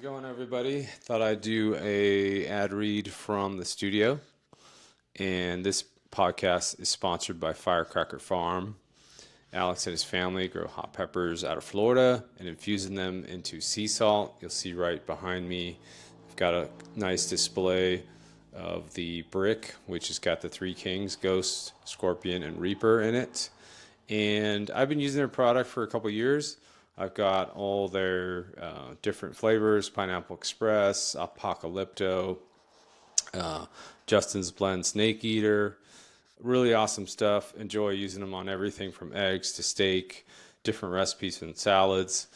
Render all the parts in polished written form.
it going, everybody? Thought I'd do a ad read from the studio, and this podcast is sponsored by Firecracker Farm. Alex and his family grow hot peppers out of Florida and infusing them into sea salt. You'll see right behind me, I've got a nice display of the brick, which has got the three kings, Ghost, Scorpion, and Reaper in it. And I've been using their product for a couple years. I've got all their different flavors: Pineapple Express, Apocalypto, Justin's Blend Snake Eater. Really awesome stuff. Enjoy using them on everything from eggs to steak, different recipes and salads,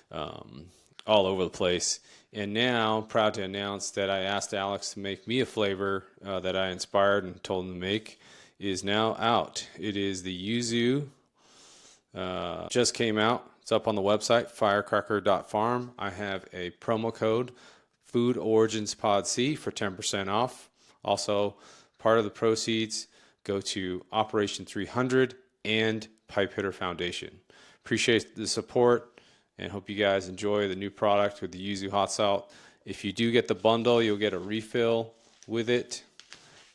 all over the place. And now, proud to announce that I asked Alex to make me a flavor that I inspired and told him to make. Is now out. It is the YUZU. Just came out. It's up on the website, firecracker.farm. I have a promo code, Food Origins Pod C, for 10% off. Also, part of the proceeds go to Operation 300 and Pipe Hitter Foundation. Appreciate the support and hope you guys enjoy the new product with the YUZU hot salt. If you do get the bundle, you'll get a refill with it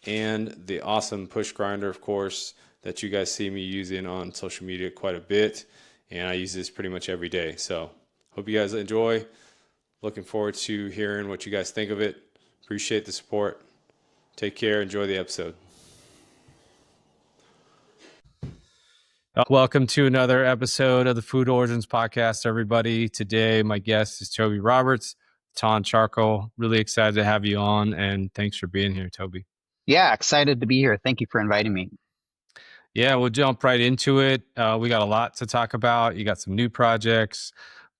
and the awesome push grinder, of course, that you guys see me using on social media quite a bit. And I use this pretty much every day. So hope you guys enjoy. Looking forward to hearing what you guys think of it. Appreciate the support. Take care. Enjoy the episode. Welcome to another episode of the Food Origins Podcast, everybody. Today, my guest is Toby Roberts, Thaan Charcoal. Really excited to have you on, and thanks for being here, Toby. Yeah, excited to be here. Thank you for inviting me. Yeah, we'll jump right into it. We got a lot to talk about. You got some new projects,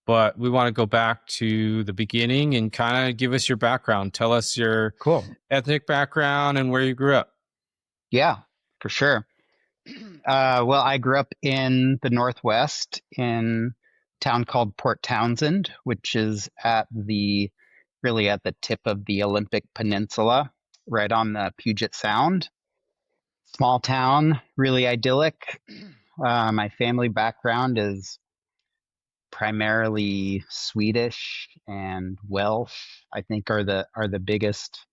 but we want to go back to the beginning and kind of give us your background. Tell us your ethnic background and where you grew up. Yeah, for sure. Well, I grew up in the Northwest in a town called Port Townsend, which is really at the tip of the Olympic Peninsula, right on the Puget Sound. Small town, really idyllic. My family background is primarily Swedish and Welsh, I think are the biggest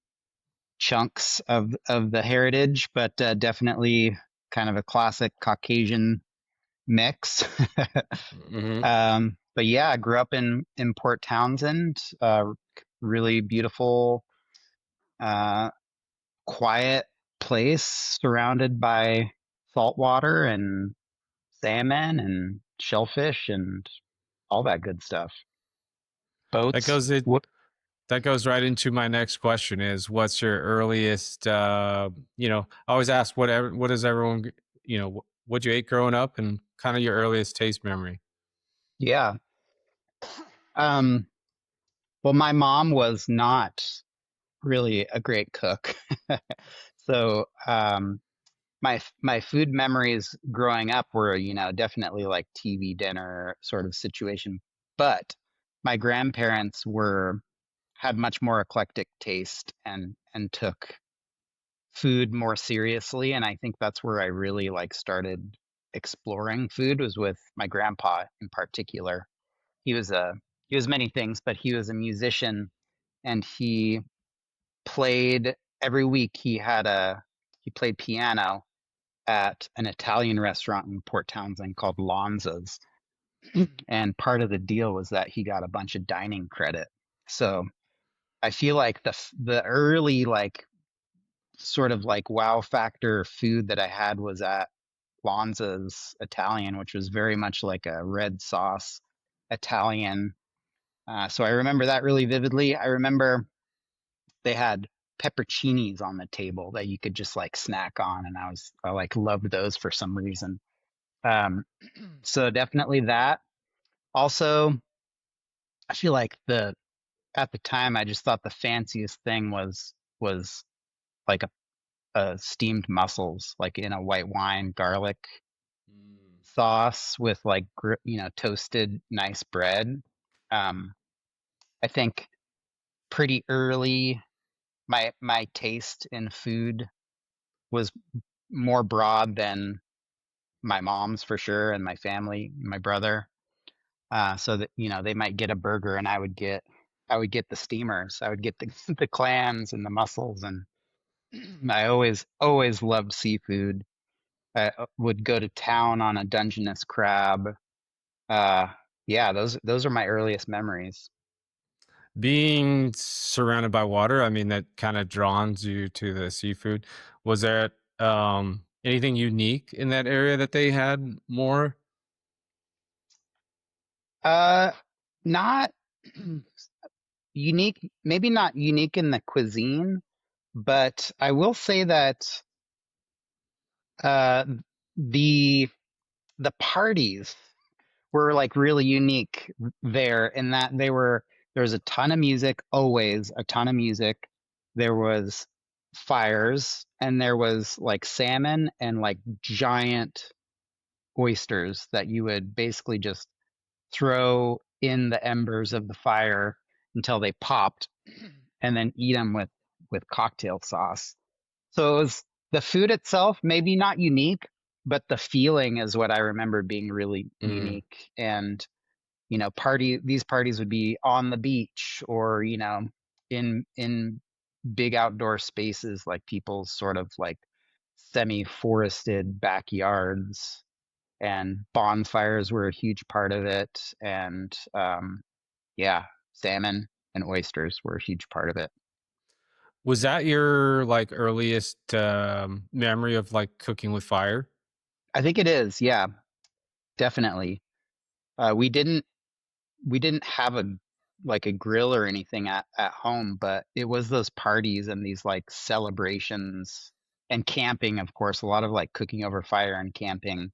chunks of the heritage, but definitely kind of a classic Caucasian mix. But yeah, I grew up in Port Townsend, really beautiful, quiet place surrounded by salt water and salmon and shellfish and all that good stuff. Boats. That goes right into my next question is, what's your earliest, I always ask what does everyone, what you ate growing up and kind of your earliest taste memory? Yeah. Well, my mom was not really a great cook. So, my food memories growing up were, definitely like TV dinner sort of situation. But my grandparents had much more eclectic taste and took food more seriously. And I think that's where I really started exploring food, was with my grandpa in particular. He was many things, but he was a musician, and he played every week. He played piano at an Italian restaurant in Port Townsend called Lanza's. And part of the deal was that he got a bunch of dining credit. So I feel like the early sort of wow factor food that I had was at Lanza's Italian, which was very much like a red sauce Italian. So I remember that really vividly. I remember they had pepperoncinis on the table that you could just snack on, and I loved those for some reason. So definitely that. Also, I feel like at the time I just thought the fanciest thing was like a steamed mussels, like in a white wine garlic sauce with toasted nice bread. I think pretty early my taste in food was more broad than my mom's for sure, and my family, my brother. So that they might get a burger and I would get I would get the steamers. I would get the the clams and the mussels, and I always loved seafood. I would go to town on a Dungeness crab. Uh, yeah, those are my earliest memories. Being surrounded by water, I mean, that kind of draws you to the seafood. Was there anything unique in that area that they had more? Uh, not unique, maybe not unique in the cuisine, but I will say that uh, the the parties were like really unique there in that there was a ton of music, always a ton of music. There was fires and there was like salmon and like giant oysters that you would basically just throw in the embers of the fire until they popped and then eat them with cocktail sauce. So it was the food itself, maybe not unique, but the feeling is what I remember being really Mm, unique. And, these parties would be on the beach or, in big outdoor spaces like people's sort of like semi-forested backyards, and bonfires were a huge part of it. And yeah, salmon and oysters were a huge part of it. was that your like earliest memory of like cooking with fire? I think it is. Yeah, definitely. We didn't have a grill or anything at home, but it was those parties and these like celebrations and camping, of course, a lot of like cooking over fire and camping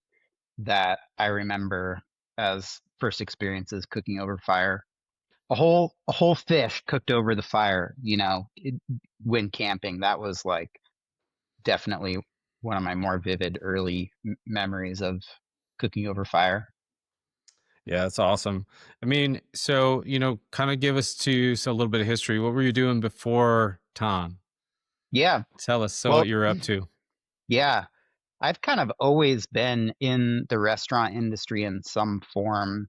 that I remember as first experiences cooking over fire. A whole fish cooked over the fire, when camping. That was like definitely one of my more vivid early memories of cooking over fire. Yeah, that's awesome. I mean, so, kind of give us a little bit of history. What were you doing before Tom? Yeah. Tell us what Well, you're up to. yeah. I've kind of always been in the restaurant industry in some form,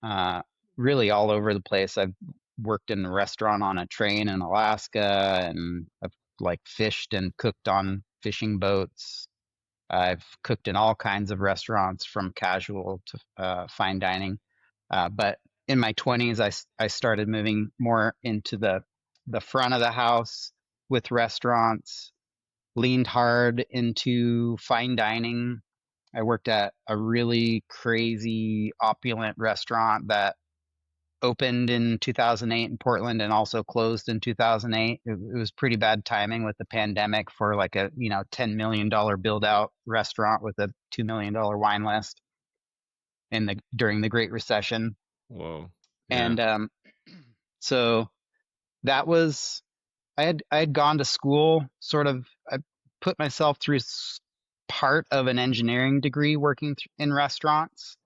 uh, really all over the place. I've worked in a restaurant on a train in Alaska, and I've like fished and cooked on fishing boats. I've cooked in all kinds of restaurants from casual to fine dining. But in my 20s, I started moving more into the front of the house with restaurants, leaned hard into fine dining. I worked at a really crazy, opulent restaurant that opened in 2008 in Portland and also closed in 2008. It was pretty bad timing with the pandemic for like a, $10 million build out restaurant with a $2 million wine list during the Great Recession. Whoa. Yeah. And so that was I had gone to school sort of. I put myself through part of an engineering degree working in restaurants,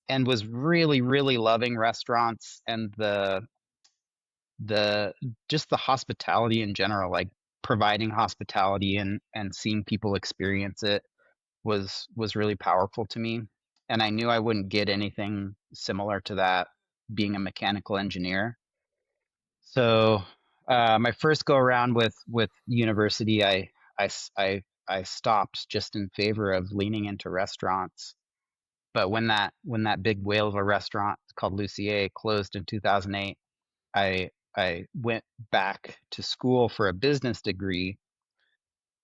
and was really really loving restaurants and the just the hospitality in general, like providing hospitality and seeing people experience it was really powerful to me. And I knew I wouldn't get anything similar to that being a mechanical engineer. So my first go around with university, I stopped just in favor of leaning into restaurants. But when that big whale of a restaurant called Lucier closed in 2008, I went back to school for a business degree,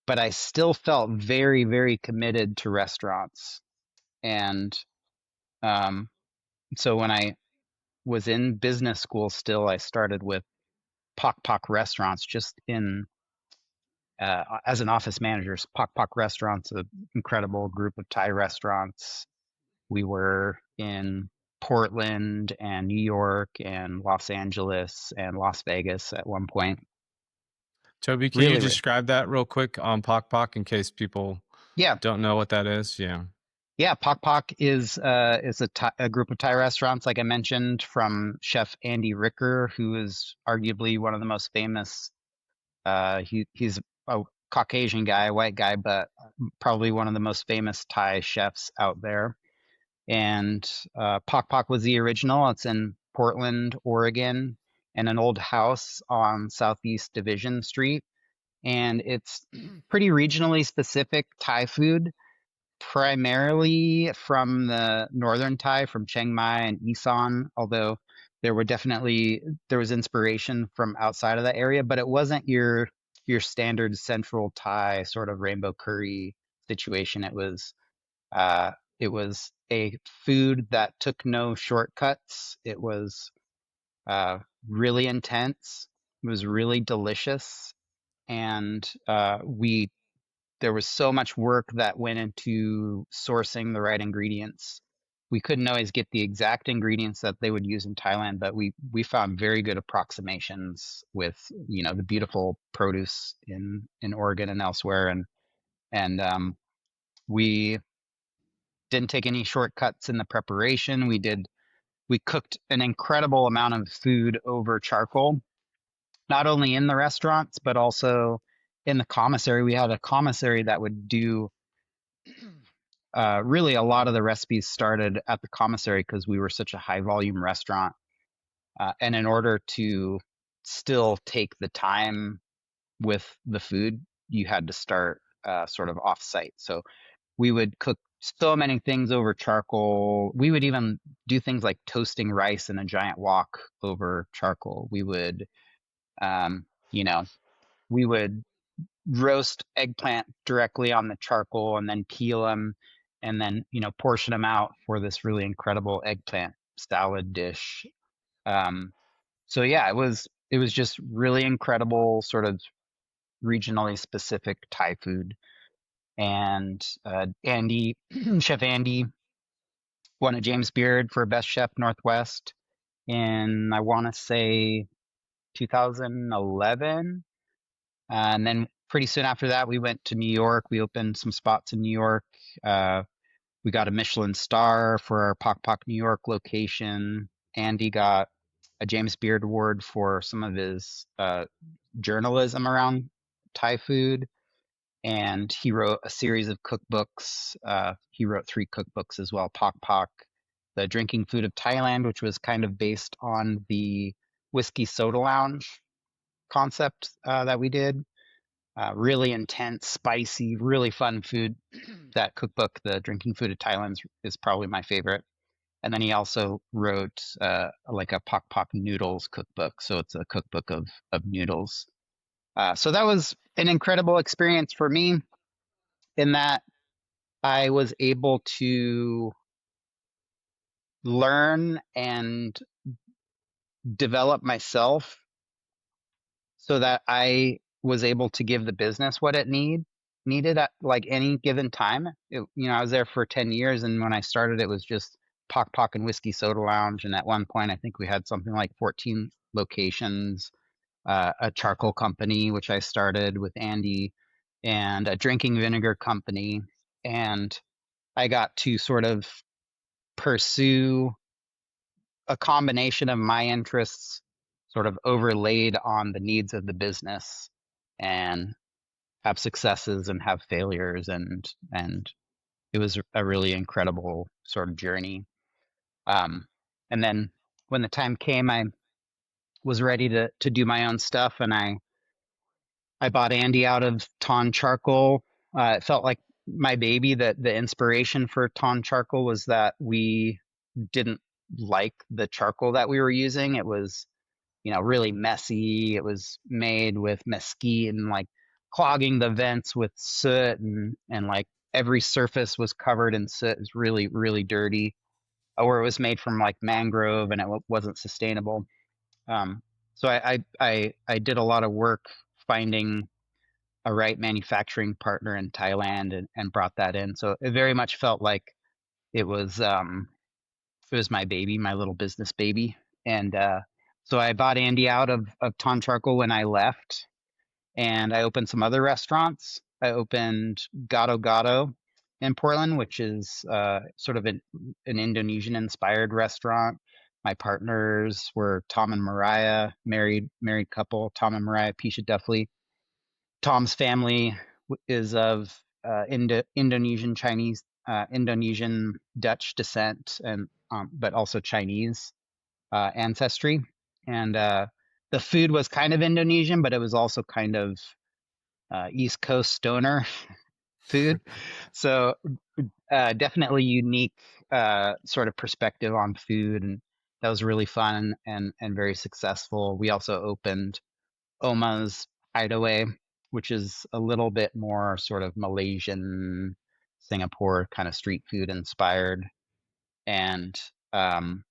but I still felt very, very committed to restaurants. And um, so when I was in business school still, I started with Pok Pok restaurants just in as an office manager. Pok Pok restaurants, an incredible group of Thai restaurants. We were in Portland and New York and Los Angeles and Las Vegas at one point. Toby, can you Really, describe that real quick on Pok Pok in case people yeah, don't know what that is? Yeah. yeah. Pok Pok is a group of Thai restaurants, like I mentioned, from Chef Andy Ricker, who is arguably one of the most famous. He's a Caucasian guy, white guy, but probably one of the most famous Thai chefs out there. And Pok Pok was the original. It's in Portland, Oregon. and an old house on Southeast Division Street. And it's pretty regionally specific Thai food, primarily from the northern Thai, from Chiang Mai and Isan, although there was inspiration from outside of that area, but it wasn't your standard central Thai sort of rainbow curry situation. Uh it was a food that took no shortcuts. It was uh really intense. It was really delicious, and we there was so much work that went into sourcing the right ingredients. We couldn't always get the exact ingredients that they would use in Thailand, but we found very good approximations with, the beautiful produce in Oregon and elsewhere, and we didn't take any shortcuts in the preparation. We cooked an incredible amount of food over charcoal, not only in the restaurants but also in the commissary. We had a commissary that would do really a lot of the recipes started at the commissary because we were such a high volume restaurant. And in order to still take the time with the food, you had to start sort of off site. So we would cook so many things over charcoal. We would even do things like toasting rice in a giant wok over charcoal. Um, you know, we would roast eggplant directly on the charcoal and then peel them and then, portion them out for this really incredible eggplant salad dish. Um, so yeah, it was just really incredible, sort of regionally specific Thai food. And Andy, Chef Andy, won a James Beard for Best Chef Northwest in, I want to say, 2011. And then pretty soon after that, we went to New York. We opened some spots in New York. Uh, we got a Michelin star for our Pok Pok New York location. Andy got a James Beard Award for some of his journalism around Thai food. And he wrote a series of cookbooks. He wrote 3 cookbooks as well: Pok Pok, The Drinking Food of Thailand, which was kind of based on the Whiskey Soda Lounge concept that we did. Really intense, spicy, really fun food. That cookbook, The Drinking Food of Thailand, is probably my favorite. And then he also wrote like a Pok Pok noodles cookbook. So it's a cookbook of noodles. So that was an incredible experience for me, in that I was able to learn and develop myself so that I was able to give the business what it needed at like any given time. I was there for 10 years, and when I started, it was just Pok Pok and Whiskey Soda Lounge. And at one point, I think we had something like 14 locations, a charcoal company, which I started with Andy, and a drinking vinegar company. And I got to sort of pursue a combination of my interests sort of overlaid on the needs of the business, and have successes and have failures, and it was a really incredible sort of journey. And then when the time came, I was ready to do my own stuff, and I bought Andy out of Thaan Charcoal. It felt like my baby. That the inspiration for Thaan Charcoal was that we didn't like the charcoal that we were using. It was, really messy. It was made with mesquite and like clogging the vents with soot, and like every surface was covered in soot. It was really, really dirty. Or it was made from like mangrove, and it wasn't sustainable. Um, so I did a lot of work finding a right manufacturing partner in Thailand, and brought that in. So it very much felt like it was um it was my baby, my little business baby. And so I bought Andy out of Thaan Charcoal when I left, and I opened some other restaurants. I opened Gado in Portland, which is sort of an Indonesian inspired restaurant. My partners were Tom and Mariah, married couple, Tom and Mariah Pisha Duffley. Tom's family is of Indonesian Chinese, Indonesian Dutch descent, and but also Chinese ancestry. And the food was kind of Indonesian, but it was also kind of East Coast stoner food. So definitely unique sort of perspective on food, and that was really fun and very successful. We also opened Oma's Hideaway, which is a little bit more sort of Malaysian, Singapore kind of street food inspired. And um,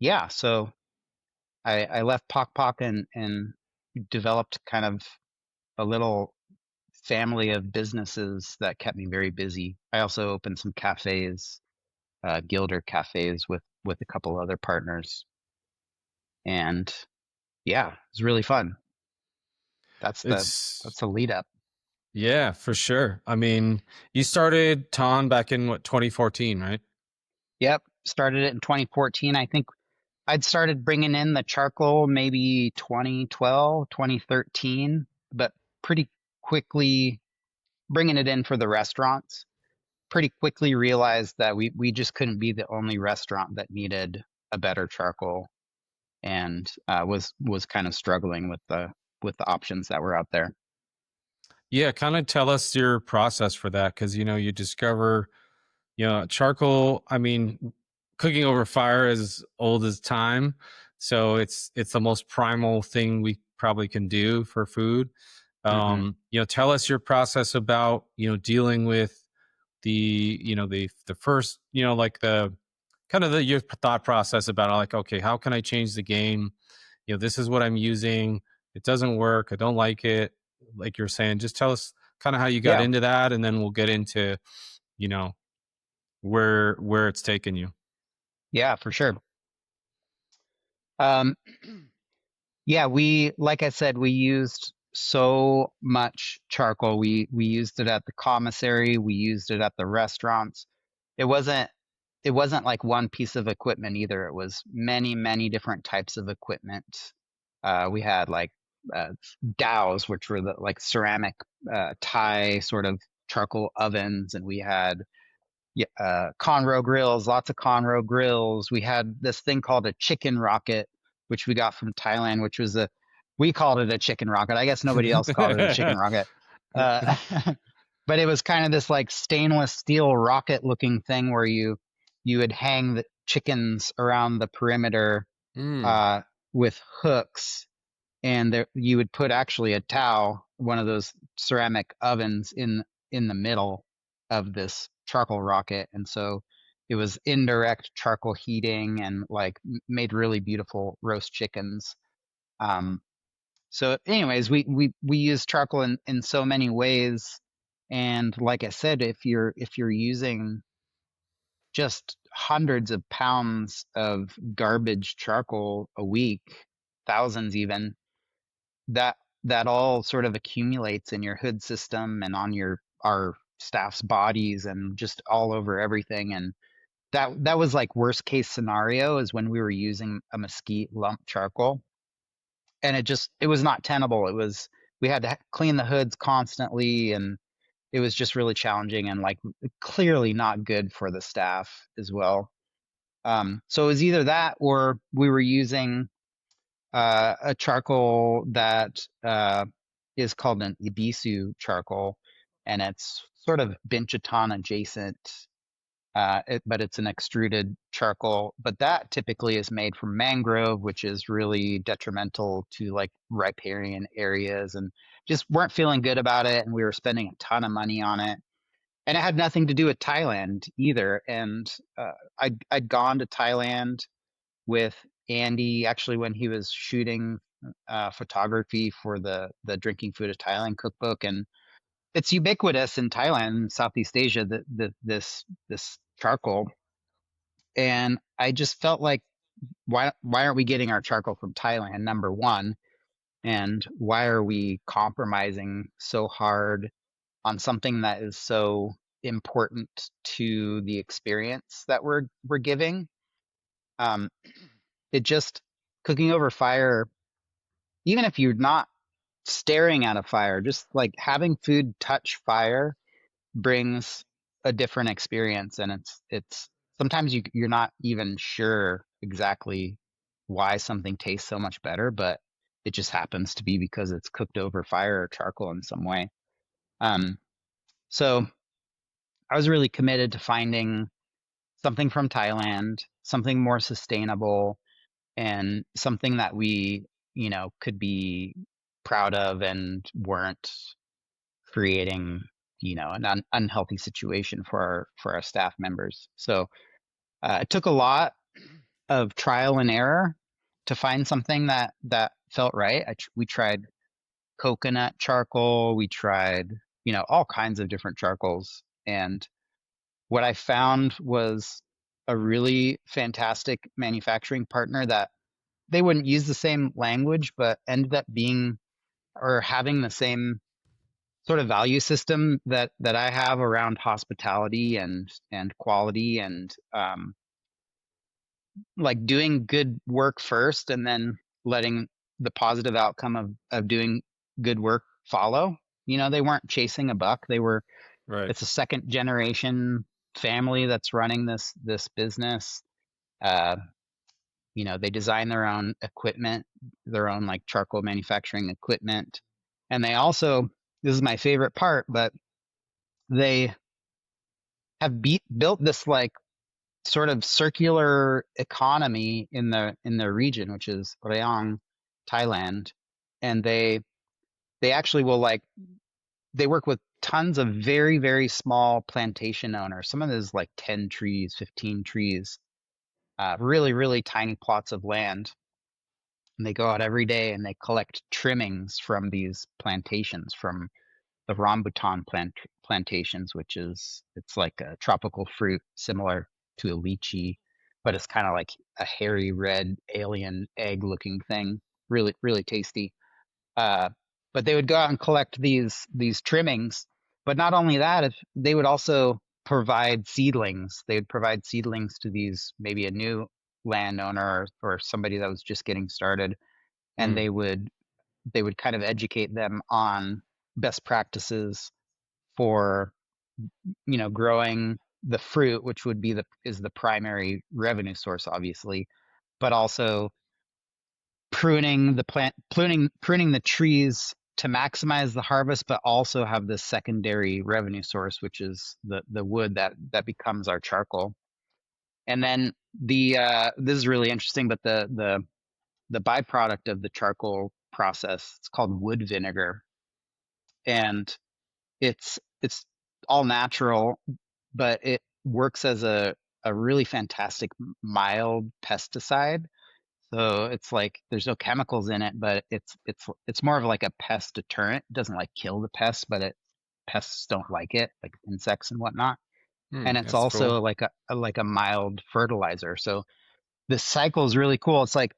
yeah, so I left Pok Pok and developed kind of a little family of businesses that kept me very busy. I also opened some cafes, Gilder cafes with a couple other partners, and yeah, it was really fun. That's the It's that's the lead up. yeah, for sure. I mean, you started Ton back in what 2014, right? Yep, started it in 2014. I think I'd started bringing in the charcoal maybe 2012, 2013, but pretty quickly bringing it in for the restaurants. Pretty quickly realized that we just couldn't be the only restaurant that needed a better charcoal, and was kind of struggling with the options that were out there. Yeah, kind of tell us your process for that because you discover charcoal. I mean, cooking over fire is as old as time, so it's the most primal thing we probably can do for food. Hmm. Tell us your process about dealing with the first like the kind of your thought process about like, okay, how can I change the game? This is what I'm using. It doesn't work. I don't like it. Like you're saying, just tell us kind of how you got Yeah, into that, and then we'll get into you know where it's taken you. yeah, for sure. Um, Yeah, like I said, we used so much charcoal. We used it at the commissary, we used it at the restaurants. It wasn't it wasn't like one piece of equipment either. It was many, many different types of equipment. We had like uh, Dows, which were the like ceramic Thai sort of charcoal ovens, and we had yeah, Conroe grills, lots of Conroe grills. We had this thing called a chicken rocket, which we got from Thailand, which was we called it a chicken rocket. I guess nobody else called it a chicken rocket. Uh, but it was kind of this like stainless steel rocket looking thing where you would hang the chickens around the perimeter Mm. uh, with hooks, and there you would put actually a towel, one of those ceramic ovens in the middle of this charcoal rocket, and so it was indirect charcoal heating and like made really beautiful roast chickens. Um, so anyways, we use charcoal in so many ways, and like I said, if you're using just hundreds of pounds of garbage charcoal a week, thousands even, that that all sort of accumulates in your hood system and on your our staff's bodies and just all over everything. And that was like worst case scenario is when we were using a mesquite lump charcoal, and it was not tenable. It was we had to clean the hoods constantly, and it was just really challenging and like clearly not good for the staff as well. So it was either that or we were using a charcoal that is called an Ibisu charcoal, and it's sort of Binchaton adjacent, but it's an extruded charcoal. But that typically is made from mangrove, which is really detrimental to like riparian areas, and just weren't feeling good about it. And we were spending a ton of money on it. And it had nothing to do with Thailand either. And I'd gone to Thailand with Andy actually when he was shooting photography for the Drinking Food of Thailand cookbook, and it's ubiquitous in Thailand, Southeast Asia. This charcoal, and I just felt like why aren't we getting our charcoal from Thailand? Number one, and why are we compromising so hard on something that is so important to the experience that we're giving? Um, it just cooking over fire, even if you're not staring at a fire, just like having food touch fire brings a different experience. And it's sometimes you're not even sure exactly why something tastes so much better, but it just happens to be because it's cooked over fire or charcoal in some way. Um, so I was really committed to finding something from Thailand, something more sustainable, and something that we, could be proud of and weren't creating, an unhealthy situation for our staff members. So it took a lot of trial and error to find something that felt right. We tried coconut charcoal, we tried, all kinds of different charcoals, and what I found was a really fantastic manufacturing partner that they wouldn't use the same language, but ended up being or having the same sort of value system that I have around hospitality and quality and like doing good work first and then letting the positive outcome of doing good work follow. They weren't chasing a buck. Right. It's a second generation family that's running this business. Uh, they design their own equipment, their own like charcoal manufacturing equipment. And they also, this is my favorite part, but they have built this like sort of circular economy in their region, which is Rayong, Thailand. And they actually will like they work with tons of very, very small plantation owners. Some of it is like 10 trees, 15 trees, really, really tiny plots of land. And they go out every day and they collect trimmings from these plantations, from the rambutan plantations, which it's like a tropical fruit similar to a lychee, but it's kind of like a hairy red alien egg looking thing. Really, really tasty. Uh, but they would go out and collect these trimmings. But not only that, if they would also provide seedlings. They would provide seedlings to these maybe a new landowner or somebody that was just getting started, and Mm, they would kind of educate them on best practices for growing the fruit, which would be the primary revenue source, obviously, but also pruning the trees to maximize the harvest, but also have this secondary revenue source, which is the wood that becomes our charcoal. And then this is really interesting, but the byproduct of the charcoal process, it's called wood vinegar, and it's all natural, but it works as a really fantastic mild pesticide. So it's like there's no chemicals in it, but it's more of like a pest deterrent. It doesn't like kill the pests, but pests don't like it, like insects and whatnot. And it's that's cool. also like a mild fertilizer. So this cycle is really cool. It's like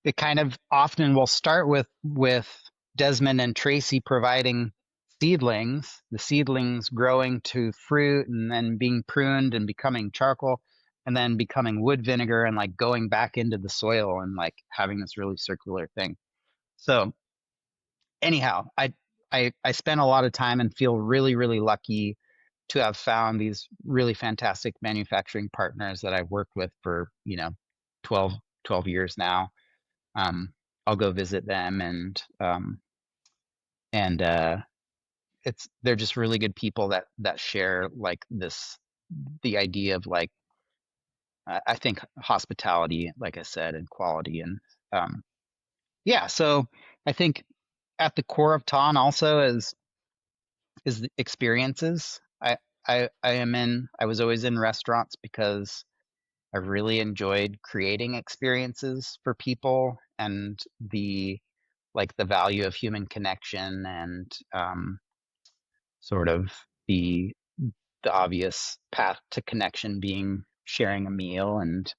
it kind of often will start with Desmond and Tracy providing seedlings, the seedlings growing to fruit and then being pruned and becoming charcoal and then becoming wood vinegar and like going back into the soil and like having this really circular thing. So anyhow, I spent a lot of time and feel really, really lucky to have found these really fantastic manufacturing partners that I've worked with for, 12, 12 years now. Um, I'll go visit them and they're just really good people that share like the idea of like I think hospitality, like I said, and quality and um, yeah. So I think at the core of Thaan also is the experiences. I was always in restaurants because I really enjoyed creating experiences for people and the value of human connection and sort of the the obvious path to connection being sharing a meal and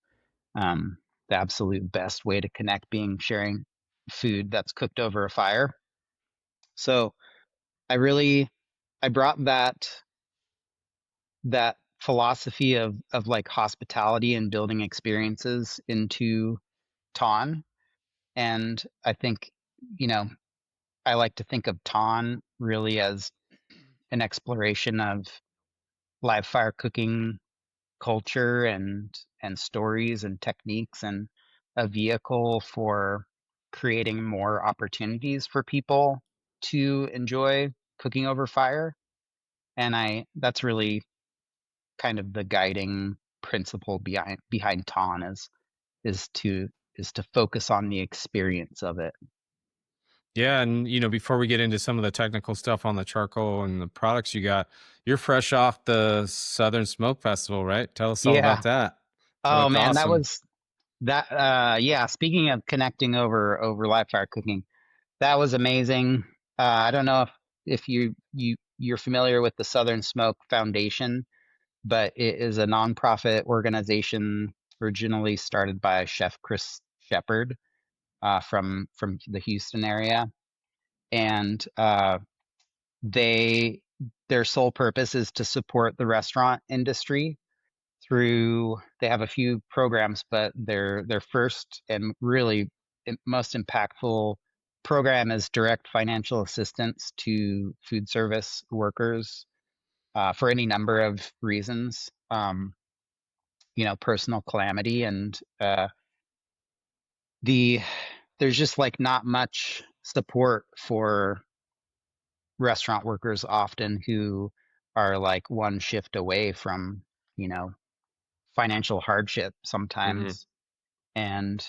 the absolute best way to connect being sharing food that's cooked over a fire. So I really I brought that philosophy of like hospitality and building experiences into Thaan. And I think, you know, I like to think of Thaan really as an exploration of live fire cooking culture and stories and techniques and a vehicle for creating more opportunities for people to enjoy cooking over fire. And that's really kind of the guiding principle behind Thaan is to is to focus on the experience of it. Yeah, and before we get into some of the technical stuff on the charcoal and the products you got, you're fresh off the Southern Smoke Festival, right? Tell us all Yeah. about that. It Oh looked man, that awesome. was that yeah, speaking of connecting over live fire cooking, that was amazing. I don't know if you're familiar with the Southern Smoke Foundation, but it is a nonprofit organization originally started by Chef Chris Shepard from the Houston area, and they their sole purpose is to support the restaurant industry through. They have a few programs, but their first and really most impactful program is direct financial assistance to food service workers for any number of reasons. Personal calamity and the there's just like not much support for restaurant workers often who are like one shift away from, you know, financial hardship Hmm. sometimes. And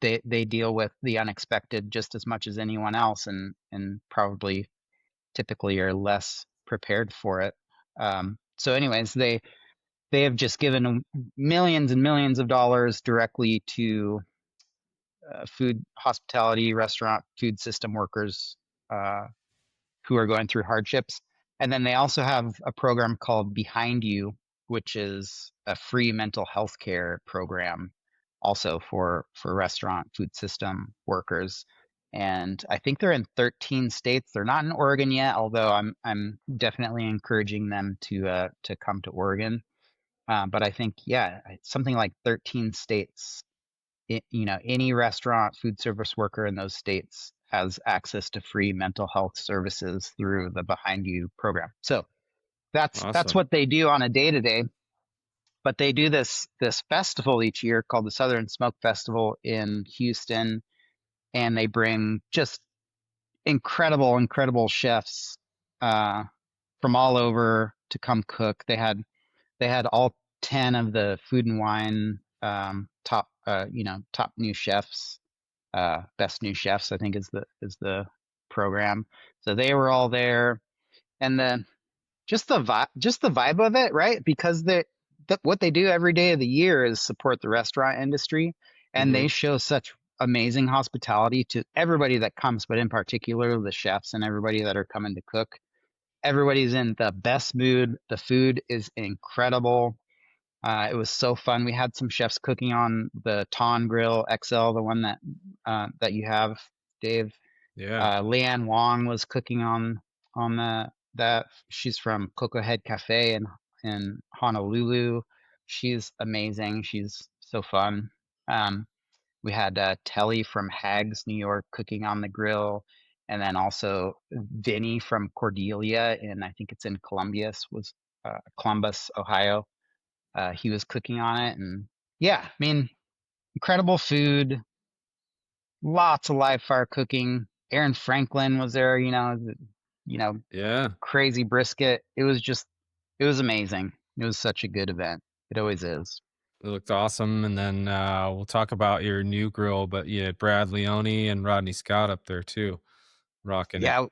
they deal with the unexpected just as much as anyone else, and probably typically are less prepared for it. So anyways, they have just given millions and millions of dollars directly to food, hospitality, restaurant, food system workers uh, who are going through hardships. And then they also have a program called Behind You, which is a free mental health care program also for restaurant food system workers. And I think they're in 13 states. They're not in Oregon yet, although I'm definitely encouraging them to come to Oregon. But I think, yeah, something like 13 states. Any restaurant food service worker in those states has access to free mental health services through the Behind You program. So that's Awesome. what they do on a day to day. But they do this festival each year called the Southern Smoke Festival in Houston, and they bring just incredible chefs uh, from all over to come cook. They had all 10 of the Food and Wine top new chefs, best new chefs, I think is the program. So they were all there, and then just the vibe of it, right? Because what they do every day of the year is support the restaurant industry, and Hmm. they show such amazing hospitality to everybody that comes, but in particular the chefs and everybody that are coming to cook. Everybody's in the best mood. The food is incredible. It was so fun. We had some chefs cooking on the Thaan Grill XL, the one that you have, Dave. Yeah. Leanne Wong was cooking on that. She's from Cocoa Head Cafe in Honolulu. She's amazing. She's so fun. Um, we had Telly from Hags, New York, cooking on the grill, and then also Vinny from Cordelia, and I think it's in Columbus, Ohio. He was cooking on it, and yeah, I mean, incredible food, lots of live fire cooking. Aaron Franklin was there, you know, Yeah. crazy brisket. It was amazing. It was such a good event. It always is. It looked awesome. And then we'll talk about your new grill, but you had Brad Leone and Rodney Scott up there too, rocking it. Yeah,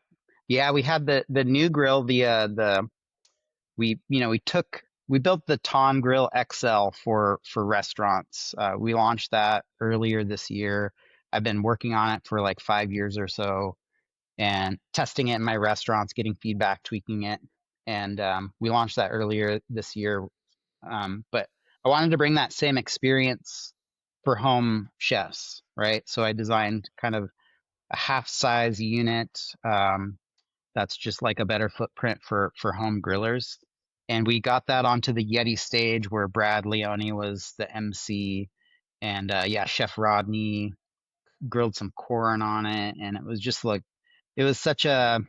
yeah. We had the new grill. We built the Thaan Grill XL for restaurants. We launched that earlier this year. I've been working on it for like 5 years or so, and testing it in my restaurants, getting feedback, tweaking it. And we launched that earlier this year. But I wanted to bring that same experience for home chefs, right? So I designed kind of a half size unit that's just like a better footprint for home grillers. And we got that onto the Yeti stage where Brad Leone was the MC. And yeah, Chef Rodney grilled some corn on it. And it was just like, it was such a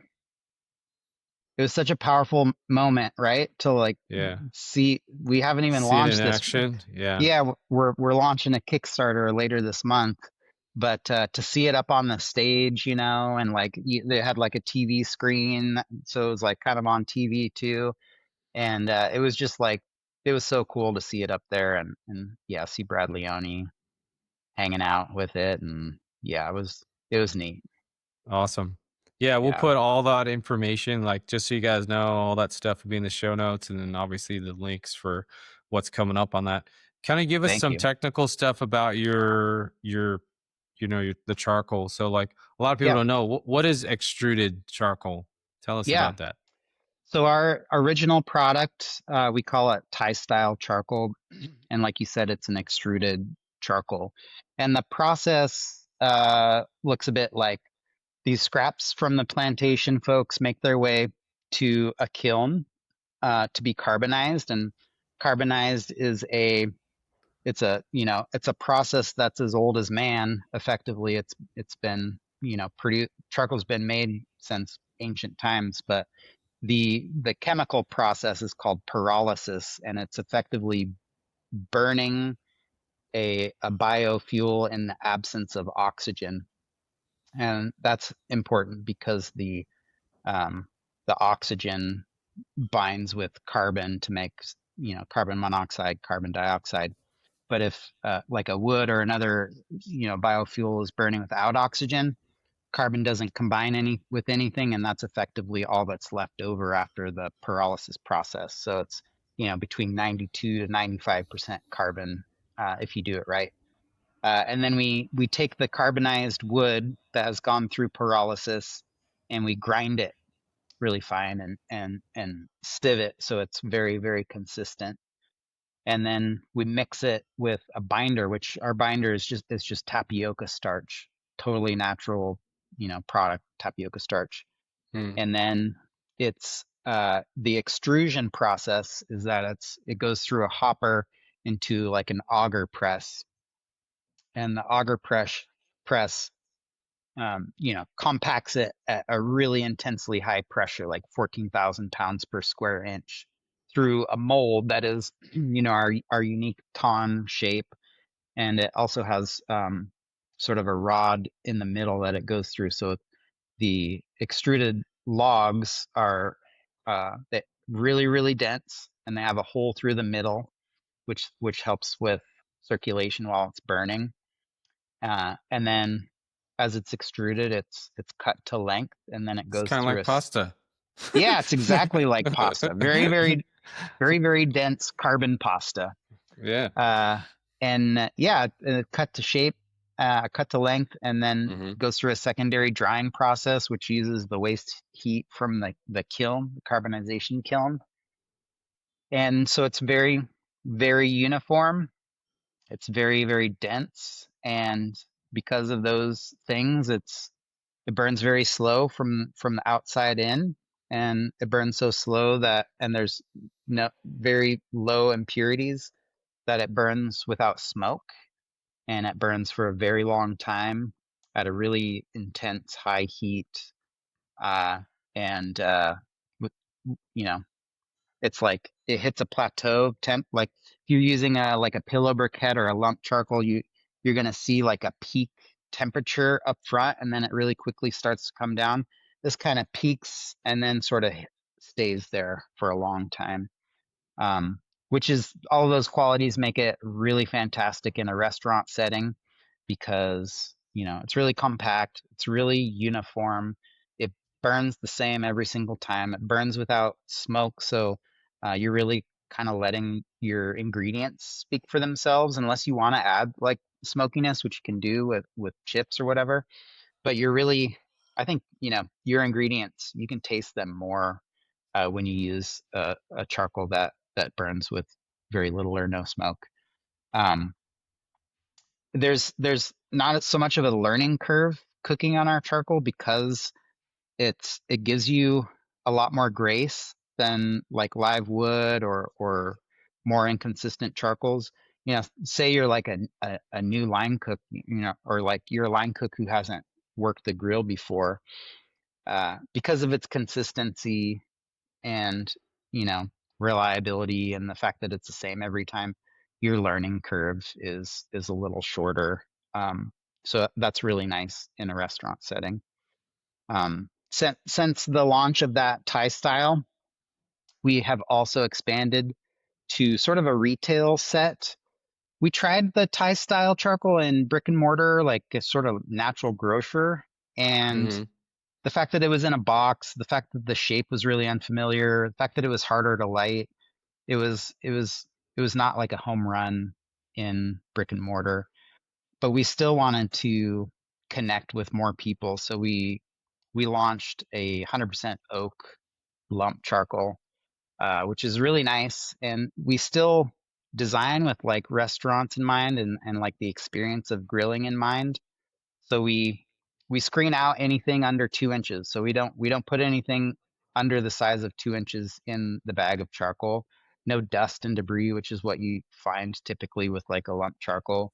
it was such a powerful moment, right? To like Yeah. see, we haven't even See it in launched this. action. Yeah. Yeah, we're launching a Kickstarter later this month, but to see it up on the stage, and like they had like a TV screen, so it was like kind of on TV too, and it was just like it was so cool to see it up there, and yeah, see Brad Leone hanging out with it, and yeah, it was neat. Awesome. Yeah, we'll Yeah, put all that information, like just so you guys know, all that stuff will be in the show notes, and then obviously the links for what's coming up on that. Kind of give us thank some you. technical stuff about the charcoal. So like a lot of people Yeah, don't know what is extruded charcoal. Tell us yeah. about that. So our original product, we call it Thai style charcoal, and like you said, it's an extruded charcoal, and the process looks a bit like these scraps from the plantation folks make their way to a kiln to be carbonized, and carbonized is it's a process that's as old as man. Effectively, it's been produced. Charcoal's been made since ancient times, but the chemical process is called pyrolysis, and it's effectively burning a biofuel in the absence of oxygen, and that's important because um, the oxygen binds with carbon to make carbon monoxide, carbon dioxide. But if like a wood or another biofuel is burning without oxygen, carbon doesn't combine with anything, and that's effectively all that's left over after the pyrolysis process. So it's between 92 to 95% carbon if you do it right. And then we take the carbonized wood that has gone through pyrolysis, and we grind it really fine, and sieve it so it's very, very consistent. And then we mix it with a binder, which our binder is just tapioca starch, totally natural, product, tapioca starch. Hmm. And then it's the extrusion process is that it goes through a hopper into like an auger press, and the auger press compacts it at a really intensely high pressure, like 14,000 pounds per square inch, through a mold that is, our unique Thaan shape, and it also has sort of a rod in the middle that it goes through. So the extruded logs are really, really dense, and they have a hole through the middle, which helps with circulation while it's burning. And then as it's extruded, it's cut to length, and then it It's goes kind of through like pasta. yeah, it's exactly like pasta. Very, very, very, very dense carbon pasta. Yeah. Uh, and yeah, cut to shape, cut to length, and then Hmm. goes through a secondary drying process, which uses the waste heat from the kiln, the carbonization kiln. And so it's very, very uniform. It's very, very dense. And because of those things, it burns very slow from the outside in, and it burns so slow and there's no very low impurities, that it burns without smoke, and it burns for a very long time at a really intense high heat, uh, and with, you know it's like it hits a plateau temp. Like if you're using like a pillow briquette or a lump charcoal, you're gonna see like a peak temperature up front, and then it really quickly starts to come down. This kind of peaks and then sort of stays there for a long time. Um, which is all of those qualities make it really fantastic in a restaurant setting, because it's really compact, it's really uniform, it burns the same every single time, it burns without smoke, so you're really kind of letting your ingredients speak for themselves, unless you want to add like smokiness, which you can do with chips or whatever. But you're really, I think, your ingredients, you can taste them more when you use a charcoal that burns with very little or no smoke. Um, there's not so much of a learning curve cooking on our charcoal, because it gives you a lot more grace than like live wood or more inconsistent charcoals. Say you're like a new line cook, or like you're a line cook who hasn't worked the grill before. Because of its consistency and you know reliability, and the fact that it's the same every time, your learning curve is a little shorter. So that's really nice in a restaurant setting. Since the launch of that Thai style, we have also expanded to sort of a retail set. We tried the Thai style charcoal in brick and mortar, like a sort of natural grocer. And Hmm. the fact that it was in a box, the fact that the shape was really unfamiliar, the fact that it was harder to light, it was not like a home run in brick and mortar. But we still wanted to connect with more people, so we launched a 100% oak lump charcoal, which is really nice. And we still design with like restaurants in mind and like the experience of grilling in mind. So we screen out anything under 2 inches. So we don't put anything under the size of 2 inches in the bag of charcoal. No dust and debris, which is what you find typically with like a lump charcoal,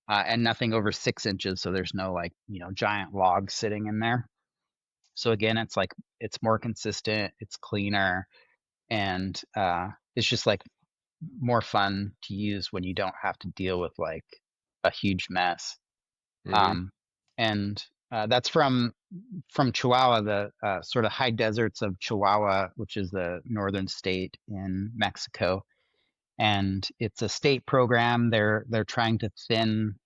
and nothing over 6 inches. So there's no like giant log sitting in there. So again, it's like it's more consistent, it's cleaner, and it's just like more fun to use when you don't have to deal with like a huge mess. Hmm. Um, and that's from Chihuahua, the sort of high deserts of Chihuahua, which is the northern state in Mexico. And it's a state program. They're trying to thin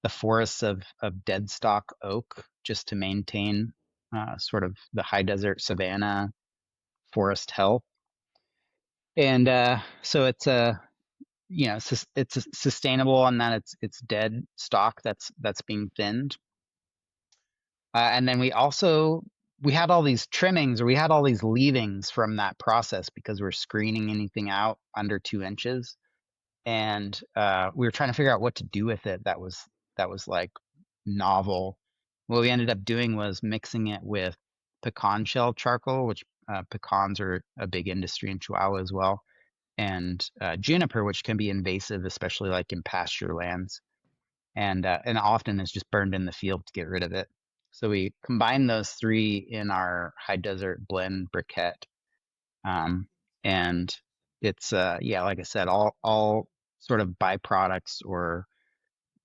the forests of dead stock oak just to maintain sort of the high desert savanna forest health. And so it's a it's sustainable and that it's dead stock that's being thinned. And then we had all these trimmings or we had all these leavings from that process because we're screening anything out under 2 inches, and we were trying to figure out what to do with it. That was like novel. What we ended up doing was mixing it with pecan shell charcoal, which pecans are a big industry in Chihuahua as well, and juniper, which can be invasive, especially like in pasture lands, and often is just burned in the field to get rid of it. So we combine those three in our high desert blend briquette, um, and it's yeah, like I said, all sort of byproducts or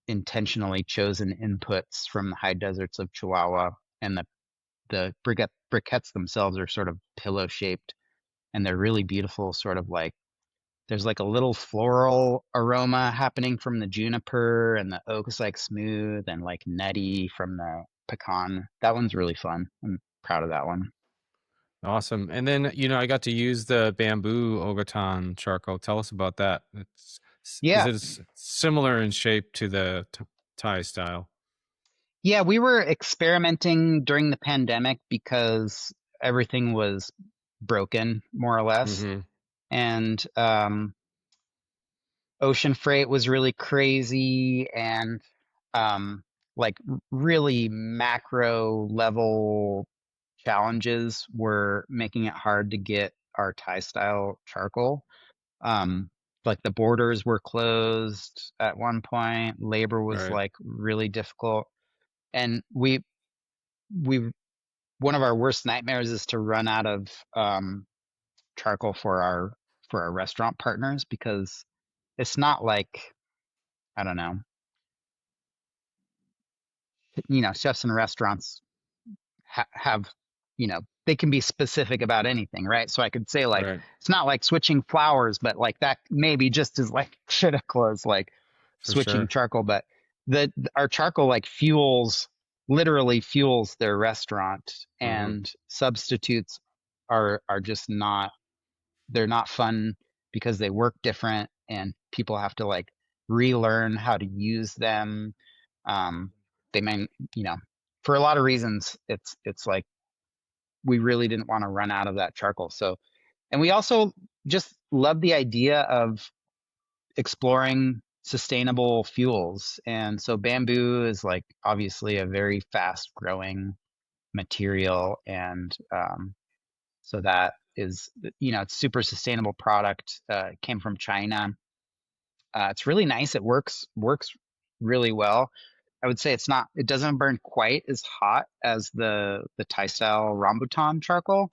intentionally chosen inputs from the high deserts of Chihuahua, and the briquettes themselves are sort of pillow shaped, and they're really beautiful, sort of like there's like a little floral aroma happening from the juniper, and the oak is like smooth and like nutty from the pecan. That one's really fun. I'm proud of that one. Awesome. And then, I got to use the bamboo Ogaton charcoal. Tell us about that. Is Yeah. it similar in shape to the Thai style? Yeah, we were experimenting during the pandemic because everything was broken more or less. Hmm. And ocean freight was really crazy, and um, like really macro level challenges were making it hard to get our Thai style charcoal. Um, like the borders were closed at one point, labor was Right. like really difficult, and we one of our worst nightmares is to run out of charcoal for our restaurant partners, because it's not like, I don't know, chefs and restaurants have, they can be specific about anything, right? So I could say like Right. it's not like switching flours, but like that maybe just as like critical as like For switching sure. charcoal. But the our charcoal like literally fuels their restaurant, Hmm. and substitutes are just not, they're not fun because they work different and people have to like relearn how to use them. Um, they may, you know, for a lot of reasons, it's like we really didn't want to run out of that charcoal. So, and we also just love the idea of exploring sustainable fuels. And so bamboo is like obviously a very fast growing material. And so that is, it's super sustainable product. It came from China. It's really nice. It works really well. I would say it doesn't burn quite as hot as the Thai style rambutan charcoal.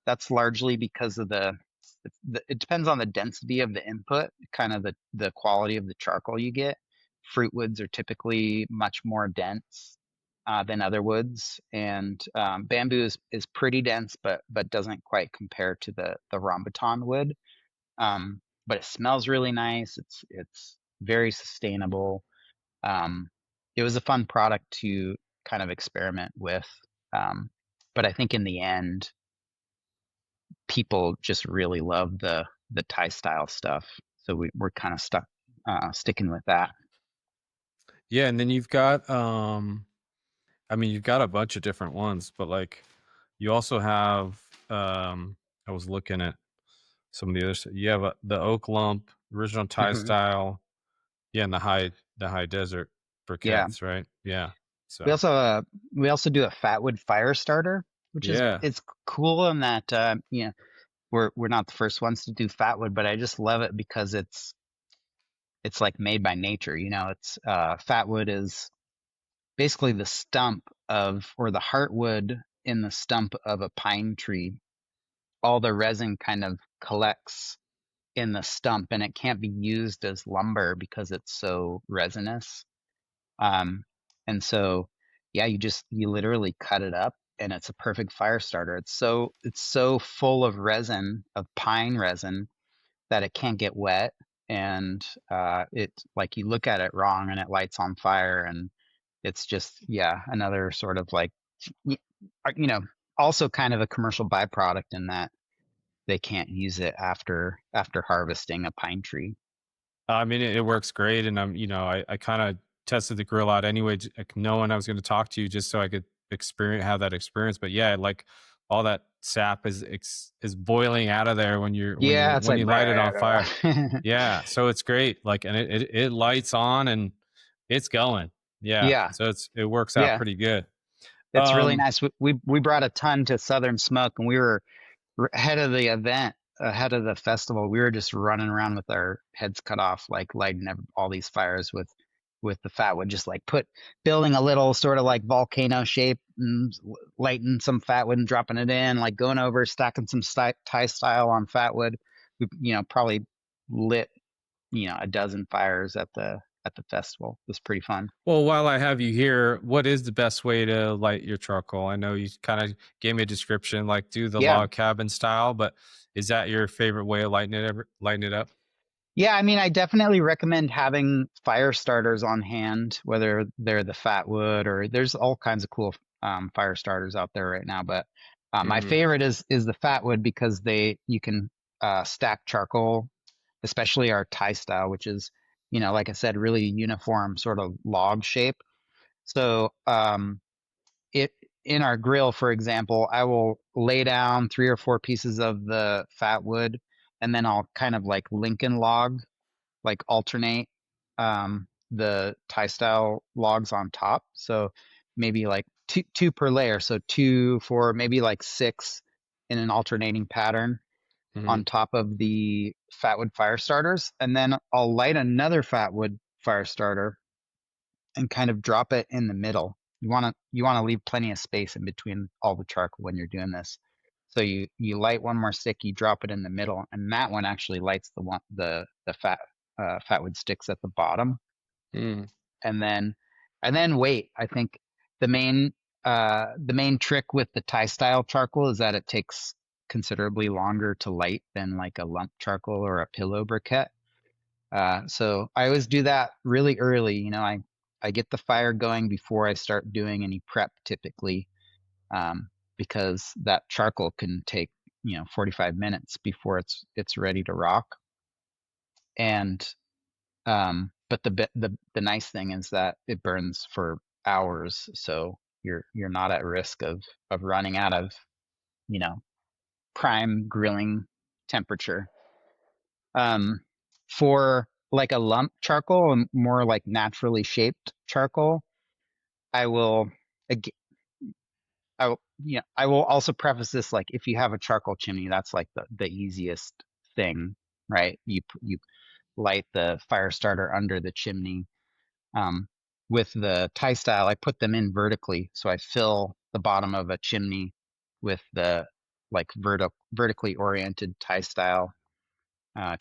That's largely because of it depends on the density of the input, kind of the quality of the charcoal you get. fruit woods are typically much more dense than other woods, and bamboo is pretty dense, but doesn't quite compare to the rambutan wood. But it smells really nice. It's very sustainable. Um, it was a fun product to kind of experiment with. Um, but I think in the end, people just really love the Thai style stuff. So we're kind of stuck sticking with that. Yeah, and then you've got I mean, you've got a bunch of different ones, but like you also have I was looking at some of the others. You have the oak lump, original Thai Hmm. style, yeah, and the high desert Yeah. briquettes, right? Yeah. We So, also uh we also do a fatwood fire starter, which is yeah. it's cool in that we're not the first ones to do fatwood, but I just love it because it's like made by nature. It's fatwood is basically the stump of or the heartwood in the stump of a pine tree. All the resin kind of collects in the stump, and it can't be used as lumber because it's so resinous. Um, and so, yeah, you literally cut it up, and it's a perfect fire starter. It's so full of resin, of pine resin, that it can't get wet, and it's like you look at it wrong, and it lights on fire, and it's just yeah, another sort of like y- you know, also kind of a commercial byproduct in that they can't use it after harvesting a pine tree. I mean, it works great, and I kind of tested the grill out anyway, like knowing I was going to talk to you just so I could have that experience. But yeah, like all that sap is boiling out of there Yeah, it's when like you light it on fire. "Brrr." Yeah, so it's great. Like, and it lights on and it's going. Yeah, Yeah, so it works out yeah, pretty good. it's really Um, nice. We brought a ton to Southern Smoke, and we were ahead of the event, ahead of the festival. We were just running around with our heads cut off, like lighting all these fires with the fat wood, just like building a little sort of like volcano shape, and lighting some fat wood and dropping it in, like going over, stacking some Thai style on fat wood. We probably lit a dozen fires at the festival. It was pretty fun. well, while I have you here, what is the best way to light your charcoal? I know you kind of gave me a description, like do the Yeah. log cabin style, but is that your favorite way of lighting it up? Yeah, I mean, I definitely recommend having fire starters on hand, whether they're the fat wood or there's all kinds of cool fire starters out there right now. But my Hmm. favorite is the fat wood because you can stack charcoal, especially our Thai style, which is like I said, really uniform sort of log shape. So it in our grill, for example, I will lay down 3 or 4 pieces of the fat wood, and then I'll kind of like Lincoln log, like alternate the Thai style logs on top. So maybe like two per layer. So two for maybe like six in an alternating pattern Hmm. on top of the fatwood fire starters. And then I'll light another fatwood fire starter and kind of drop it in the middle. You want to leave plenty of space in between all the charcoal when you're doing this. So you light one more stick, you drop it in the middle, and that one actually lights the fatwood sticks at the bottom, Mm. and then wait. I think the main the main trick with the Thai style charcoal is that it takes considerably longer to light than like a lump charcoal or a pillow briquette. So I always do that really early. I get the fire going before I start doing any prep typically, um, because that charcoal can take 45 minutes before it's ready to rock. And but the nice thing is that it burns for hours, so you're not at risk of running out of you know prime grilling temperature. Um, for like a lump charcoal and more like naturally shaped charcoal, I will, ag- I will also preface this like if you have a charcoal chimney, that's like the easiest thing, right? You light the fire starter under the chimney. Um, with the Thai style, I put them in vertically, so I fill the bottom of a chimney with the like vertically oriented Thai style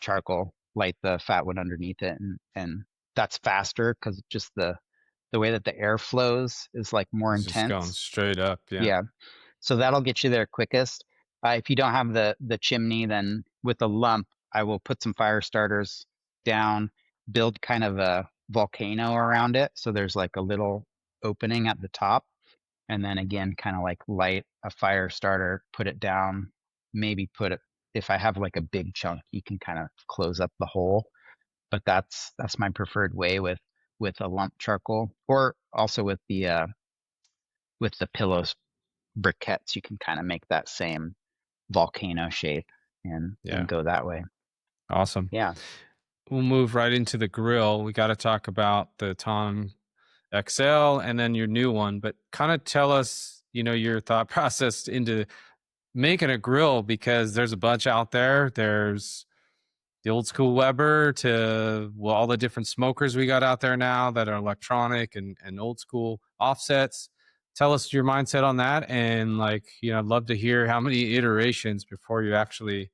charcoal, light the fat wood underneath it, and that's faster because just the way that the air flows is like more It's just going intense. straight up. Yeah. Yeah. So that'll get you there quickest. If you don't have the chimney, then with a lump, I will put some fire starters down, build kind of a volcano around it. So there's like a little opening at the top. And then again, kind of like light a fire starter, put it down, maybe put it, if I have like a big chunk, you can kind of close up the hole. But that's my preferred way with a lump charcoal, or also with the pillows briquettes, you can kind of make that same volcano shape Yeah. and go that way. Awesome. Yeah. We'll move right into the grill. We got to talk about the Thaan XL and then your new one, but kind of tell us, your thought process into making a grill, because there's a bunch out there. There's the old school Weber to all the different smokers we got out there now that are electronic and old school offsets. Tell us your mindset on that. And I'd love to hear how many iterations before you actually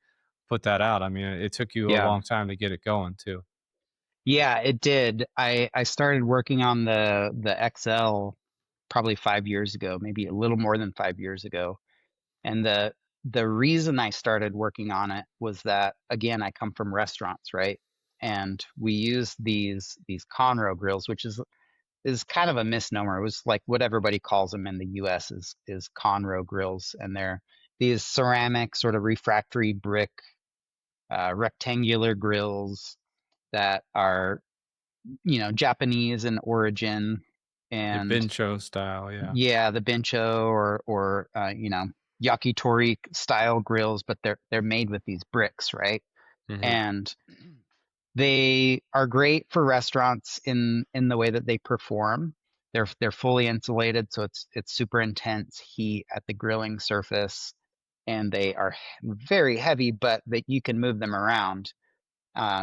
put that out. I mean, it took you a Yeah. long time to get it going too. Yeah, it did. I started working on the XL probably 5 years ago, maybe a little more than 5 years ago. And the reason I started working on it was that, again, I come from restaurants, right? And we use these Conroe grills, which is kind of a misnomer. It was like what everybody calls them in the US is Conroe grills, and they're these ceramic sort of refractory brick rectangular grills that are Japanese in origin. The And Bincho style, yeah. yeah, the Bincho or yakitori style grills, but they're made with these bricks, right? Mm-hmm. And they are great for restaurants in the way that they perform. They're fully insulated, so it's super intense heat at the grilling surface, and they are very heavy, but that you can move them around.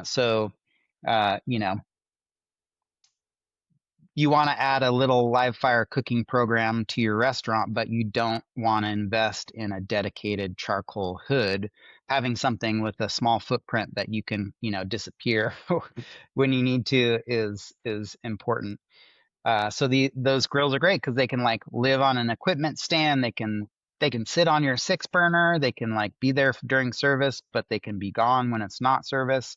So you want to add a little live fire cooking program to your restaurant, but you don't want to invest in a dedicated charcoal hood. Having something with a small footprint that you can, disappear when you need to is important. So those grills are great because they can like live on an equipment stand. They can sit on your 6 burner. They can like be there during service, but they can be gone when it's not service.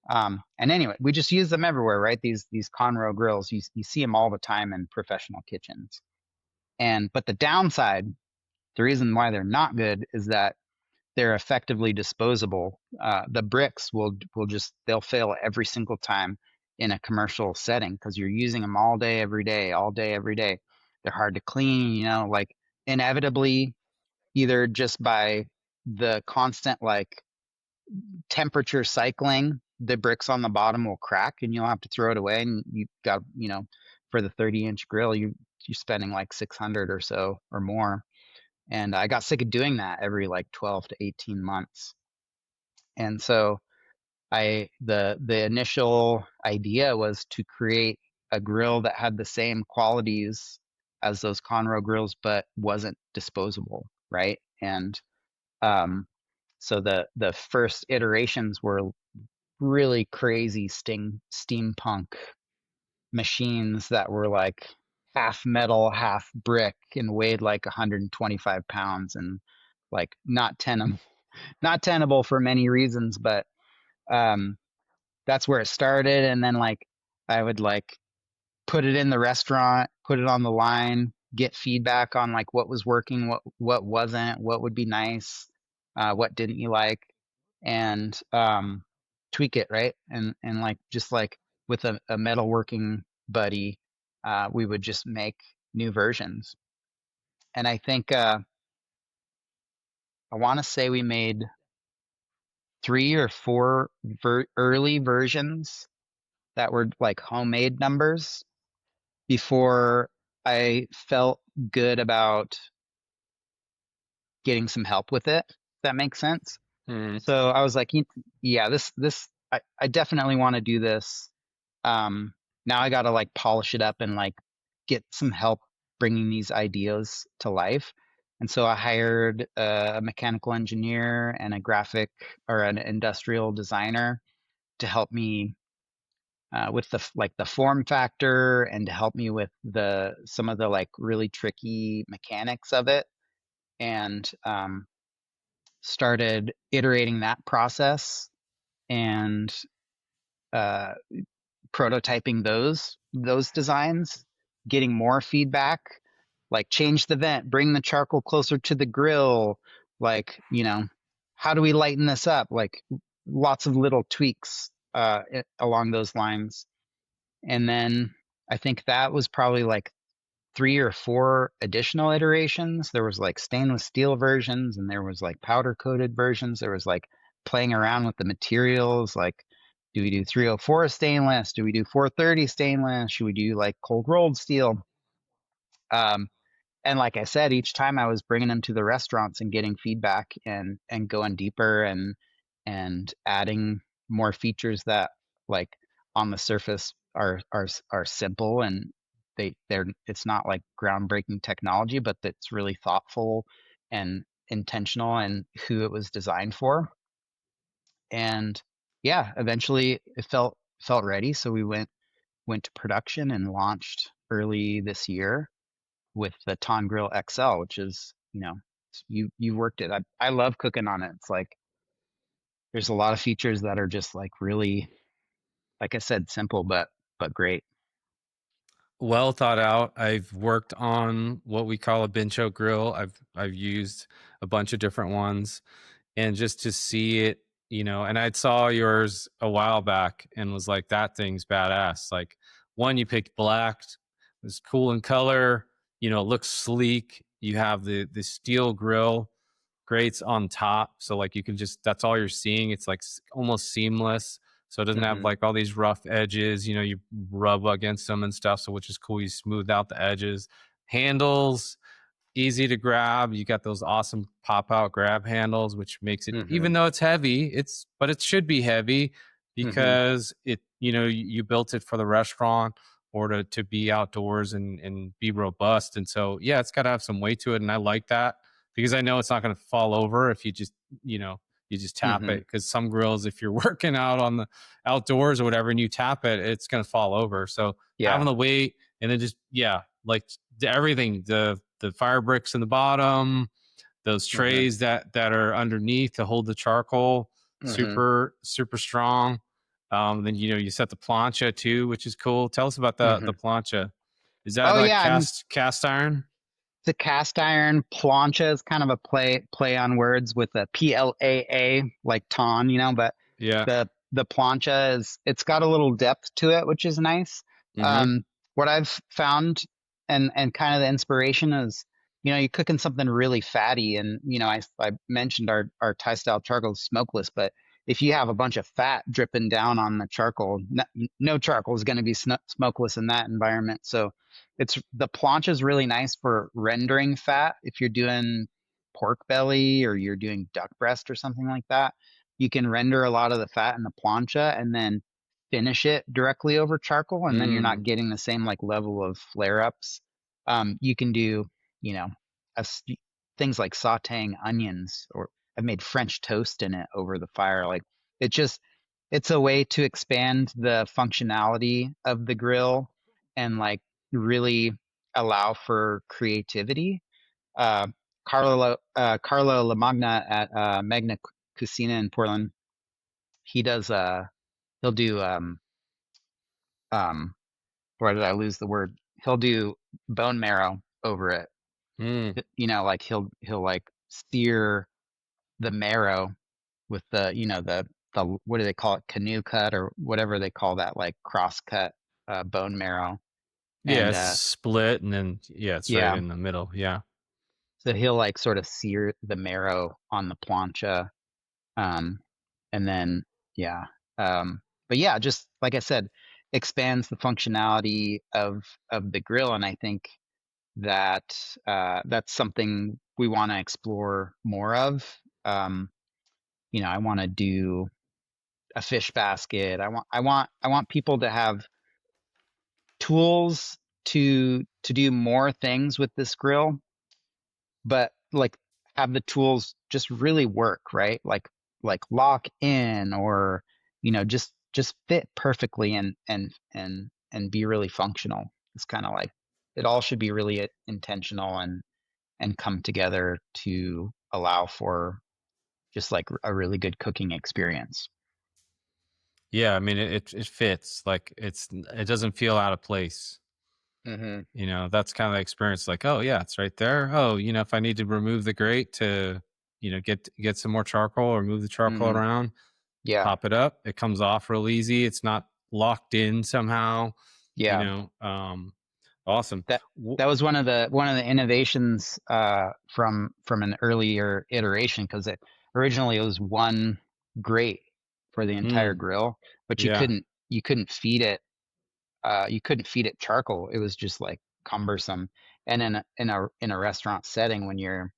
And anyway, we just use them everywhere, right? These Conroe grills, you see them all the time in professional kitchens. But the downside, the reason why they're not good is that they're effectively disposable. The bricks they'll fail every single time in a commercial setting because you're using them all day, every day, all day, every day. They're hard to clean, like inevitably, either just by the constant like temperature cycling, the bricks on the bottom will crack and you'll have to throw it away. And you've got, for the 30-inch grill, you're spending like 600 or so or more. And I got sick of doing that every like 12 to 18 months. And so the initial idea was to create a grill that had the same qualities as those Conroe grills, but wasn't disposable, right? And so the first iterations were really crazy steampunk machines that were like half metal, half brick, and weighed like 125 pounds, and like not tenable for many reasons, but um, that's where it started. And then like I would like put it in the restaurant, put it on the line, get feedback on like what was working, what wasn't, what would be nice, what didn't you like, and tweak it, right? And like just like with a metalworking buddy, we would just make new versions. And I think I want to say we made 3 or 4 early versions that were like homemade numbers before I felt good about getting some help with it. If that makes sense. Mm-hmm. So I was like, yeah, I definitely want to do this. Now I got to like polish it up and like get some help bringing these ideas to life. And so I hired a mechanical engineer and a graphic or an industrial designer to help me with the form factor and to help me with some of the like really tricky mechanics of it, and started iterating that process and uh, prototyping those designs, getting more feedback, like change the vent, bring the charcoal closer to the grill, like, how do we lighten this up? Like lots of little tweaks along those lines. And then I think that was probably like 3 or 4 additional iterations. There was like stainless steel versions, and there was like powder coated versions. There was like playing around with the materials, like, do we do 304 stainless? Do we do 430 stainless? Should we do like cold rolled steel? Um, and like I said, each time I was bringing them to the restaurants and getting feedback and going deeper and adding more features that, like, on the surface are simple, and they're it's not like groundbreaking technology, but that's really thoughtful and intentional and who it was designed for. And yeah, eventually it felt ready, so we went to production and launched early this year with the Thaan Grill XL, which is, you worked it. I love cooking on it. It's like there's a lot of features that are just like really, like I said, simple but great. Well thought out. I've worked on what we call a bencho grill. I've used a bunch of different ones, and just to see it, and I saw yours a while back and was like, that thing's badass. Like, one, you picked black, it was cool in color, it looks sleek. You have the steel grill grates on top, so like you can just, that's all you're seeing. It's like almost seamless, so it doesn't have Hmm. like all these rough edges, you rub against them and stuff, so which is cool. You smooth out the edges. Handles easy to grab. You got those awesome pop out grab handles, which makes it, Hmm. even though it's heavy, but it should be heavy Hmm. because it, you built it for the restaurant or to be outdoors and be robust. And so, yeah, it's got to have some weight to it. And I like that because I know it's not going to fall over if you just tap Hmm. it. Because some grills, if you're working out on the outdoors or whatever and you tap it, it's going to fall over. So having Yeah. the weight, and then just, yeah, like everything, the fire bricks in the bottom, those Hmm. trays that are underneath to hold the charcoal, Hmm. super super strong. Then you set the plancha too, which is cool. Tell us about the Hmm. plancha. Is that Oh like yeah, cast iron? it's a cast iron. Plancha is kind of a play on words with a PLAA, like Thaan, but Yeah. the plancha it's got a little depth to it, which is nice. Mm-hmm. What I've found and kind of the inspiration is, you're cooking something really fatty, and I mentioned our Thai style charcoal is smokeless, but if you have a bunch of fat dripping down on the charcoal, no charcoal is going to be smokeless in that environment. So the plancha is really nice for rendering fat. If you're doing pork belly or you're doing duck breast or something like that, you can render a lot of the fat in the plancha and then finish it directly over charcoal, and then you're not Mm. getting the same like level of flare ups. You can do, you know, a, things like sautéing onions, or I've made French toast in it over the fire. Like it just, it's a way to expand the functionality of the grill and like really allow for creativity. Uh, Carlo Lamagna at Magna Cucina in Portland, he does he'll do um where did I lose the word? He'll do bone marrow over it. Mm. Like he'll like sear the marrow with the what do they call it, canoe cut or whatever they call that, like cross cut bone marrow. Yeah, And it's split, and then yeah, it's right yeah, in the middle. Yeah. so he'll like sort of sear the marrow on the plancha. Um, and then, yeah. But yeah, just like I said, expands the functionality of the grill. And I think that that's something we want to explore more of. Um, I want to do a fish basket. I want people to have tools to do more things with this grill, but like have the tools just really work, right? Like lock in, or just just fit perfectly and be really functional. It's kind of like it all should be really intentional and come together to allow for just like a really good cooking experience. Yeah, I mean it fits. Like it doesn't feel out of place. Mm-hmm. You know, that's kind of the experience. Like, oh yeah, it's right there. Oh, you know, if I need to remove the grate to, you know, get some more charcoal or move the charcoal Mm-hmm. around, Yeah. pop it up. It comes off real easy. It's not locked in somehow. You Yeah. know, awesome. That that was one of the innovations from an earlier iteration, because originally it was one grate for the entire Mm, grill, but yeah, you couldn't feed it charcoal. It was just like cumbersome. And in a restaurant setting, when you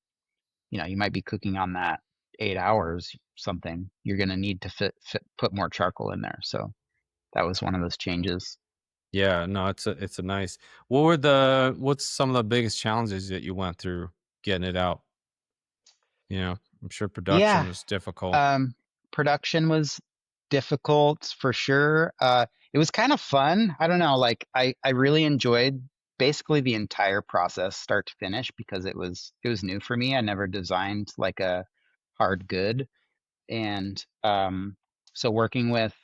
might be cooking on that 8 hours something, you're going to need to put more charcoal in there. So that was one of those changes. yeah. No, it's a nice. What's some of the biggest challenges that you went through getting it out? You know, I'm sure production Yeah. was difficult. Um, Production was difficult for sure. It was kind of fun. I don't know, like I really enjoyed basically the entire process start to finish, because it was new for me. I never designed like a hard good. And so working with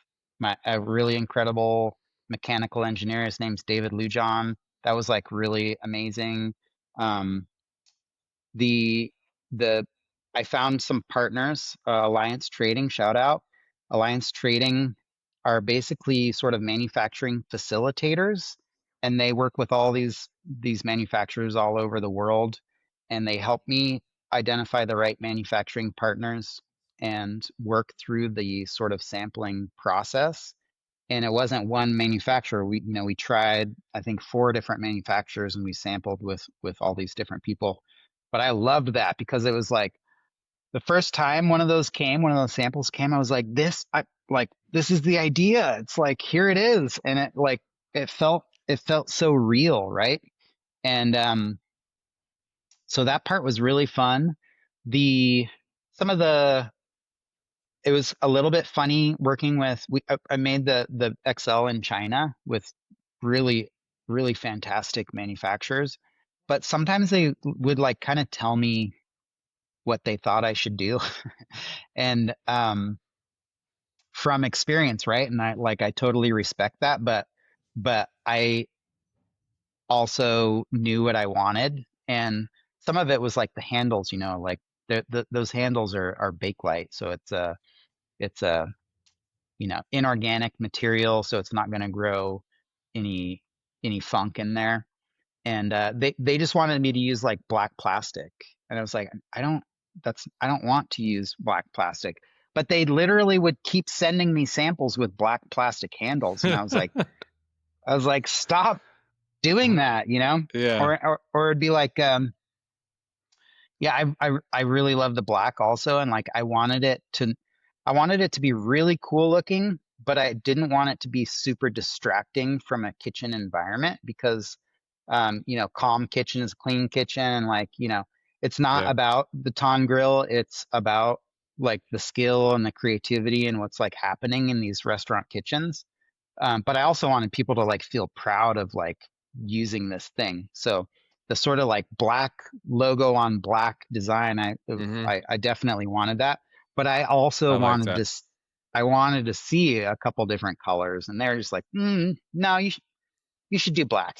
a really incredible mechanical engineer, his name's David Lujan, that was like really amazing. Um, the the I found some partners, Alliance Trading, shout out. Alliance Trading are basically sort of manufacturing facilitators, and they work with all these manufacturers all over the world, and they help me identify the right manufacturing partners and work through the sort of sampling process. And it wasn't one manufacturer. We tried, I think, 4 different manufacturers, and we sampled with all these different people. But I loved that, because it was like the first time one of those samples came, I was like, this is the idea. It's like, here it is. And it felt so real, right? And so that part was really fun. The some of the It was a little bit funny working with, I made the XL in China with really, really fantastic manufacturers, but sometimes they would like kind of tell me what they thought I should do. And from experience, right? And I totally respect that, but I also knew what I wanted. And some of it was like the handles, like those handles are Bakelite, so it's a inorganic material, so it's not going to grow any funk in there. And they just wanted me to use like black plastic, and I was like, I don't want to use black plastic. But they literally would keep sending me samples with black plastic handles, and I was like, stop doing that, Yeah, or it'd be like, yeah, I really love the black also, and like I wanted it to be really cool looking, but I didn't want it to be super distracting from a kitchen environment, because calm kitchen is clean kitchen, and like, it's not yeah, about the Thaan Grill, it's about like the skill and the creativity and what's like happening in these restaurant kitchens. But I also wanted people to like feel proud of like using this thing. So the sort of like black logo on black design, hmm I definitely wanted that. But I also I like wanted that. I wanted to see a couple different colors, and they're just like, no, you should do black.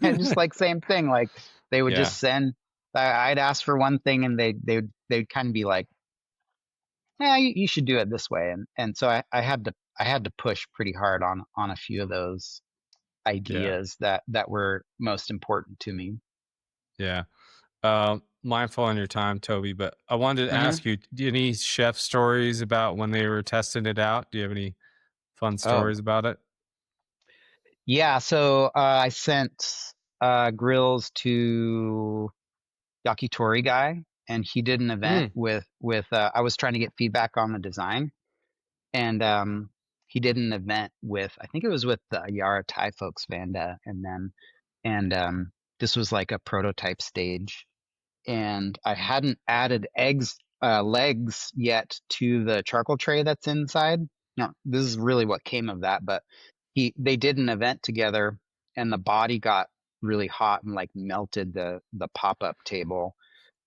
And just like same thing, like they would Yeah, just send. I'd ask for one thing, and they'd kind of be like, yeah, you should do it this way. And so I had to push pretty hard on a few of those yeah, ideas that were most important to me. yeah. Mindful on your time, Toby, but I wanted to Hmm. ask you, do you have any chef stories about when they were testing it out? Do you have any fun Oh, stories about it? yeah. So I sent grills to Yakitori guy, and he did an event Mm, with I was trying to get feedback on the design, and he did an event with, I think it was with the Yara Thai folks, Vanda, and this was like a prototype stage, and I hadn't added legs yet to the charcoal tray that's inside. no, this is really what came of that, but they did an event together, and the body got really hot and like melted the pop-up table.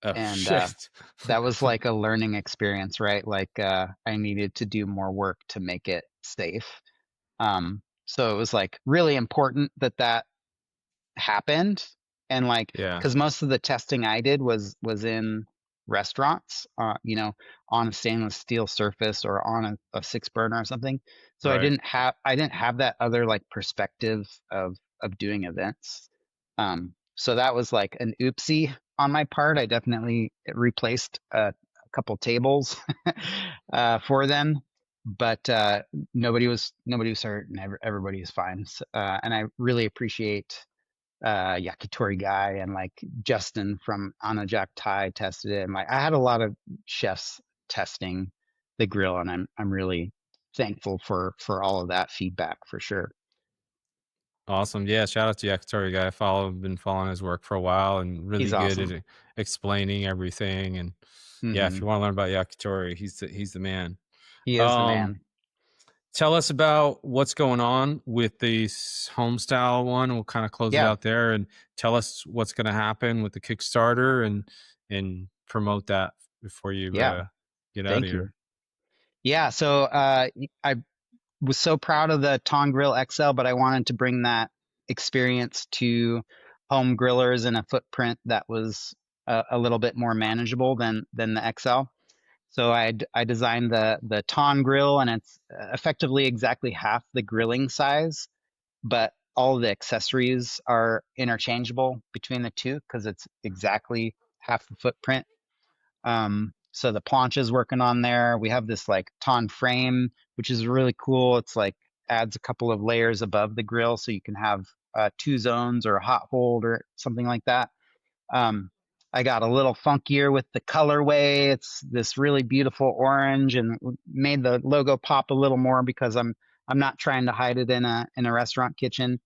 Oh And shit. that was like a learning experience, right? Like I needed to do more work to make it safe. So it was like really important that that happened. And like, Yeah. because most of the testing I did was in restaurants, on a stainless steel surface or on a six burner or something. So Right. I didn't have that other like perspective of doing events. So that was like an oopsie on my part. I definitely replaced a couple tables for them, but nobody was hurt, and everybody was fine. And I really appreciate yakitori guy and like Justin from Anajak Thai tested it, and like I had a lot of chefs testing the grill, and I'm really thankful for all of that feedback for sure. Awesome. Yeah. Shout out to Yakitori guy. Been following his work for a while and really He's good awesome. at explaining everything. And yeah, if Hmm. you want to learn about Yakitori, he's the man. He is the Um, man. Tell us about what's going on with the home style one. We'll kind of close it Yeah, out there, and tell us what's going to happen with the Kickstarter, and promote that before you yeah. get out of Thank you. here. Yeah, so I was so proud of the Thaan Grill XL, but I wanted to bring that experience to home grillers in a footprint that was a little bit more manageable than the XL. So I designed the Thaan Grill, and it's effectively exactly half the grilling size, but all of the accessories are interchangeable between the two because it's exactly half the footprint. So the plancha is working on there. We have this like Thaan frame, which is really cool. It's like adds a couple of layers above the grill, so you can have two zones or a hot hold or something like that. Um, I got a little funkier with the colorway. It's this really beautiful orange, and made the logo pop a little more because I'm not trying to hide it in a restaurant kitchen.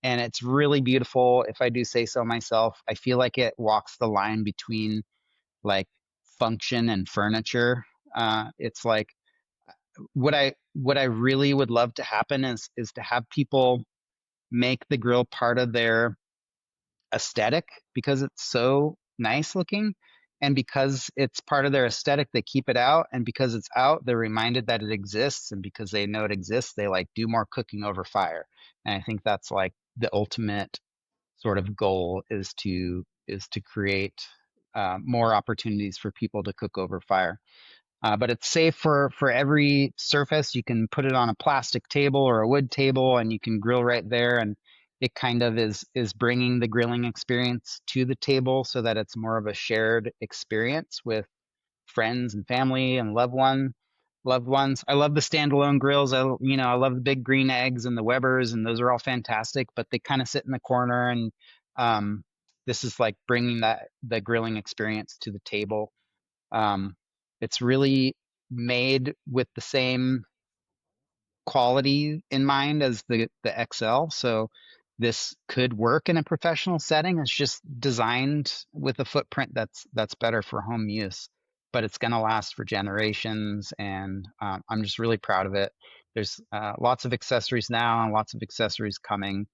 And it's really beautiful, if I do say so myself. I feel like it walks the line between like function and furniture. It's like what I really would love to happen is to have people make the grill part of their aesthetic because it's so nice looking, and because it's part of their aesthetic they keep it out, and because it's out they're reminded that it exists, and because they know it exists they like do more cooking over fire. And I think that's like the ultimate sort of goal is to create more opportunities for people to cook over fire. But it's safe for every surface. You can put it on a plastic table or a wood table, and you can grill right there. And it kind of is bringing the grilling experience to the table so that it's more of a shared experience with friends and family and loved ones. I love the standalone grills. I love the big green eggs and the Webers, and those are all fantastic. But they kind of sit in the corner, and um, this is like bringing the grilling experience to the table. um, it's really made with the same quality in mind as the XL. So this could work in a professional setting. It's just designed with a footprint that's better for home use, but it's going to last for generations. And I'm just really proud of it. There's lots of accessories now and lots of accessories coming.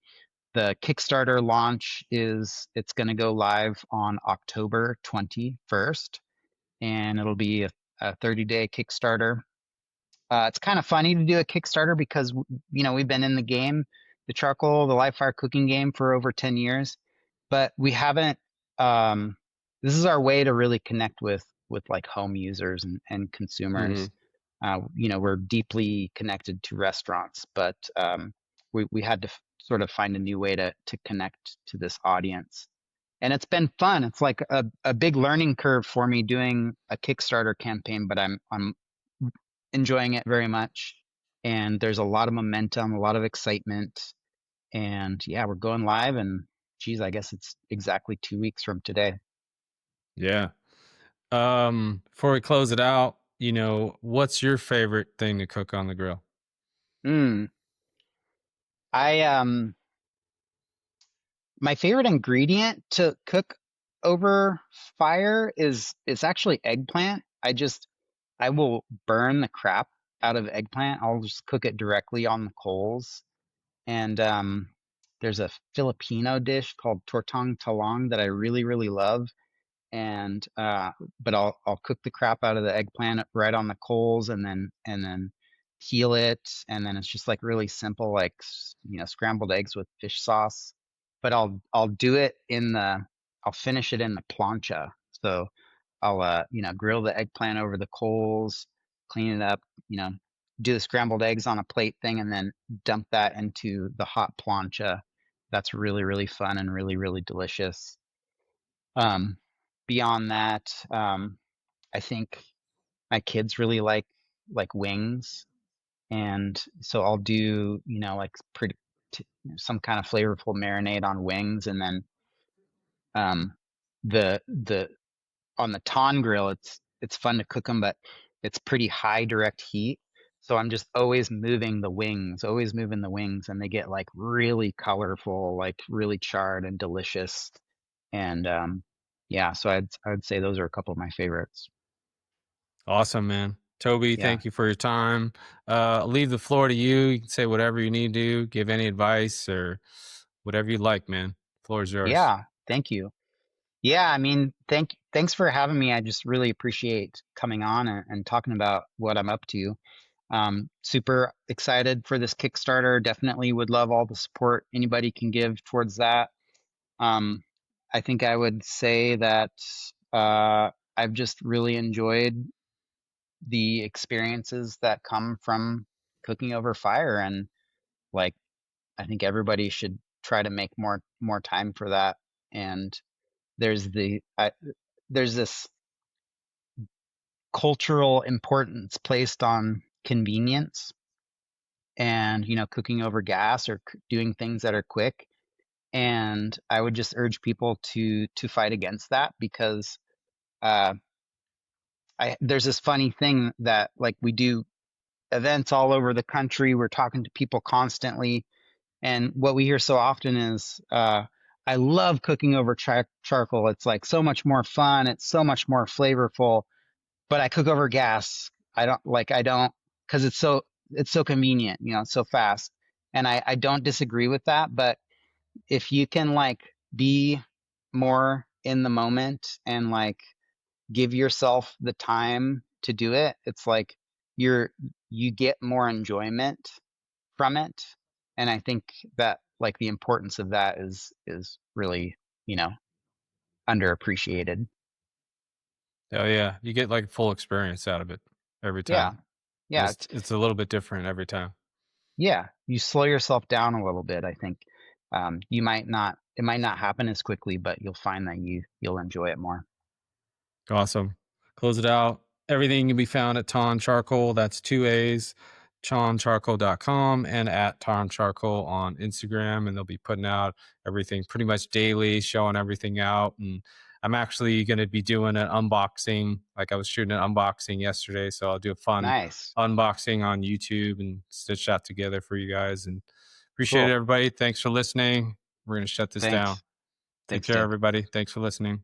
The Kickstarter launch it's going to go live on October 21st, and it'll be a 30-day Kickstarter. It's kind of funny to do a Kickstarter because we've been in the game, the charcoal, the live fire cooking game for over 10 years, but we haven't. This is our way to really connect with like home users and Hmm. consumers. We're deeply connected to restaurants, but we had to sort of find a new way to connect to this audience. And it's been fun. It's like a big learning curve for me doing a Kickstarter campaign, but I'm enjoying it very much. And there's a lot of momentum, a lot of excitement. And yeah, we're going live, and geez, I guess it's exactly 2 weeks from today. Yeah. Before we close it out, what's your favorite thing to cook on the grill? Mm. I My favorite ingredient to cook over fire is actually eggplant. I will burn the crap out of eggplant, I'll just cook it directly on the coals. And there's a Filipino dish called tortang talong that I really, really love. And but I'll cook the crap out of the eggplant right on the coals, and then peel it, and then it's just like really simple, like scrambled eggs with fish sauce. But I'll do it I'll finish it in the plancha. So I'll grill the eggplant over the coals, clean it up, do the scrambled eggs on a plate thing, and then dump that into the hot plancha. That's really, really fun and really, really delicious. Um, Beyond that, I think my kids really like wings, and so I'll do like some kind of flavorful marinade on wings, and then the on the Thaan Grill, it's fun to cook them, but it's pretty high direct heat. So I'm just always moving the wings, and they get like really colorful, like really charred and delicious. And yeah, so I would say those are a couple of my favorites. Awesome, man. Toby, Yeah. thank you for your time. I'll leave the floor to you. You can say whatever you need to, give any advice or whatever you like, man. The floor is yours. Yeah. Thank you. Yeah, I mean, thanks for having me. I just really appreciate coming on and talking about what I'm up to. Super excited for this Kickstarter. Definitely would love all the support anybody can give towards that. Um, I think I would say that I've just really enjoyed the experiences that come from cooking over fire, and like I think everybody should try to make more time for that. And there's there's this cultural importance placed on convenience and cooking over gas or doing things that are quick. And I would just urge people to fight against that, because uh there's this funny thing that, like, we do events all over the country, we're talking to people constantly, and what we hear so often is I love cooking over charcoal. It's like so much more fun, it's so much more flavorful, but I cook over gas. I don't, because it's so convenient, it's so fast. And I don't disagree with that, but if you can like be more in the moment and like give yourself the time to do it, it's like you get more enjoyment from it. And I think that like the importance of that is really, underappreciated. Oh yeah, you get like full experience out of it every Yeah. time. Yeah. It's a little bit different every time. Yeah, you slow yourself down a little bit. I think it might not happen as quickly, but you'll find that you'll enjoy it more. Awesome. Close it out. Everything can be found at Thaan Charcoal. That's 2 A's, ThaanCharcoal.com, and at Thaan Charcoal on Instagram. And they'll be putting out everything pretty much daily, showing everything out. And I'm actually going to be doing an unboxing. Like I was shooting an unboxing yesterday. So I'll do a fun Nice. unboxing on YouTube and stitch that together for you guys. And appreciate it, Cool. everybody. Thanks for listening. We're going to shut this down. Thanks. Take Thanks, care, Tim. everybody. Thanks for listening.